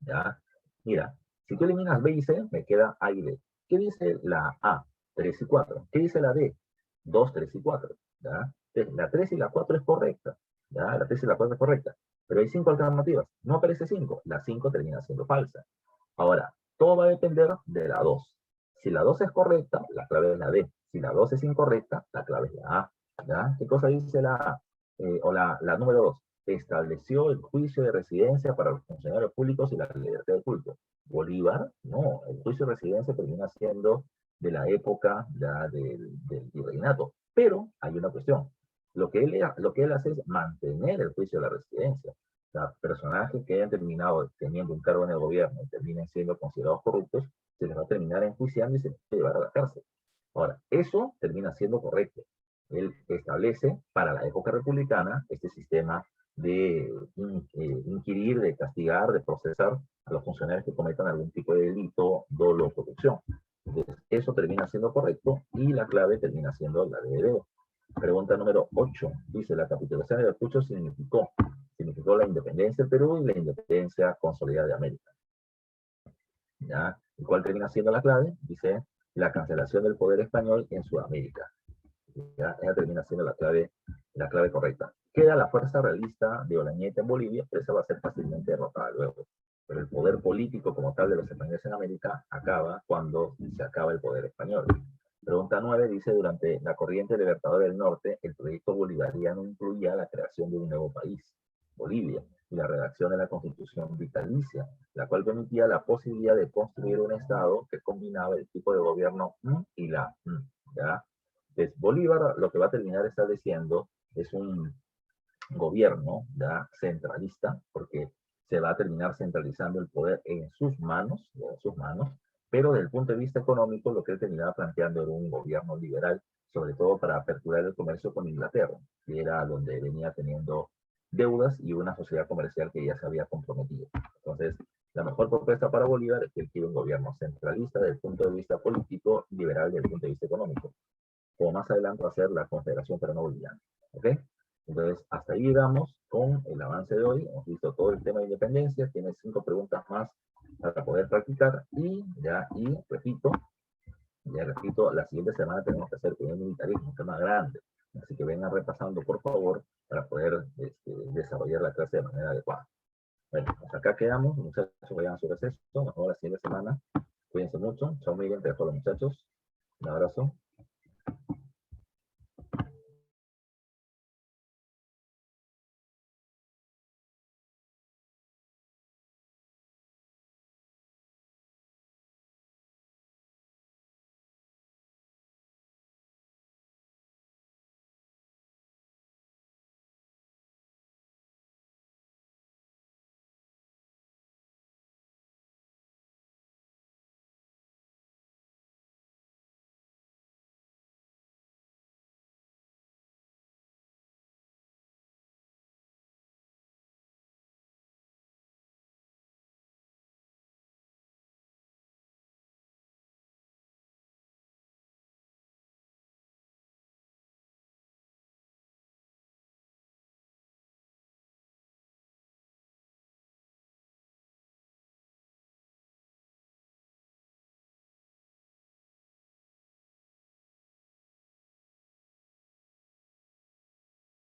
¿Ya? Mira, si tú eliminas B y C, me queda A y D. ¿Qué dice la A? 3 y 4. ¿Qué dice la D? 2, 3 y 4. ¿Ya? Entonces, la 3 y la 4 es correcta. ¿Ya? La 3 y la 4 es correcta. Pero hay 5 alternativas. No aparece 5. La 5 termina siendo falsa. Ahora, todo va a depender de la 2. Si la 2 es correcta, la clave es la D. Si la 2 es incorrecta, la clave es la A. ¿Ya? ¿Qué cosa dice la A? O la número 2. Estableció el juicio de residencia para los funcionarios públicos y la libertad de culto. Bolívar, no. El juicio de residencia termina siendo de la época ya del virreinato. Pero hay una cuestión. Lo que él hace es mantener el juicio de la residencia. O sea, personajes que hayan terminado teniendo un cargo en el gobierno y terminen siendo considerados corruptos, se les va a terminar enjuiciando y se les va a llevar a la cárcel. Ahora, eso termina siendo correcto. Él establece para la época republicana este sistema de inquirir, de castigar, de procesar a los funcionarios que cometan algún tipo de delito, dolo o corrupción. Entonces, eso termina siendo correcto y la clave termina siendo la de dedo. Pregunta número 8. Dice, la capitulación de Ayacucho significó la independencia del Perú y la independencia consolidada de América. ¿Ya? ¿Y cuál termina siendo la clave? Dice, la cancelación del poder español en Sudamérica. ¿Ya? Esa termina siendo la clave correcta. Queda la fuerza realista de Olañeta en Bolivia, pero esa va a ser fácilmente derrotada luego. Pero el poder político como tal de los españoles en América acaba cuando se acaba el poder español. Pregunta 9 dice, durante la corriente libertadora del norte, el proyecto bolivariano incluía la creación de un nuevo país, Bolivia, y la redacción de la constitución vitalicia, la cual permitía la posibilidad de construir un estado que combinaba el tipo de gobierno y la ¿ya? Entonces, Bolívar lo que va a terminar estableciendo es un gobierno ¿ya? Centralista, porque se va a terminar centralizando el poder en sus manos, pero desde el punto de vista económico lo que él terminaba planteando era un gobierno liberal, sobre todo para aperturar el comercio con Inglaterra, que era donde venía teniendo deudas y una sociedad comercial que ya se había comprometido. Entonces, la mejor propuesta para Bolívar es que él quiere un gobierno centralista desde el punto de vista político, liberal desde el punto de vista económico, como más adelante va a ser la Confederación Peruano-Boliviana. ¿Ok? Entonces, hasta ahí llegamos con el avance de hoy. Hemos visto todo el tema de independencia. Tienes 5 preguntas más para poder practicar. Y repito, la siguiente semana tenemos que hacer primer militarismo, un tema grande. Así que vengan repasando, por favor, para poder desarrollar la clase de manera adecuada. Bueno, hasta acá quedamos. Muchachos, vayan a su receso. Nos vemos la siguiente semana. Cuídense mucho. Chao, Miguel. Te dejo a los muchachos. Un abrazo.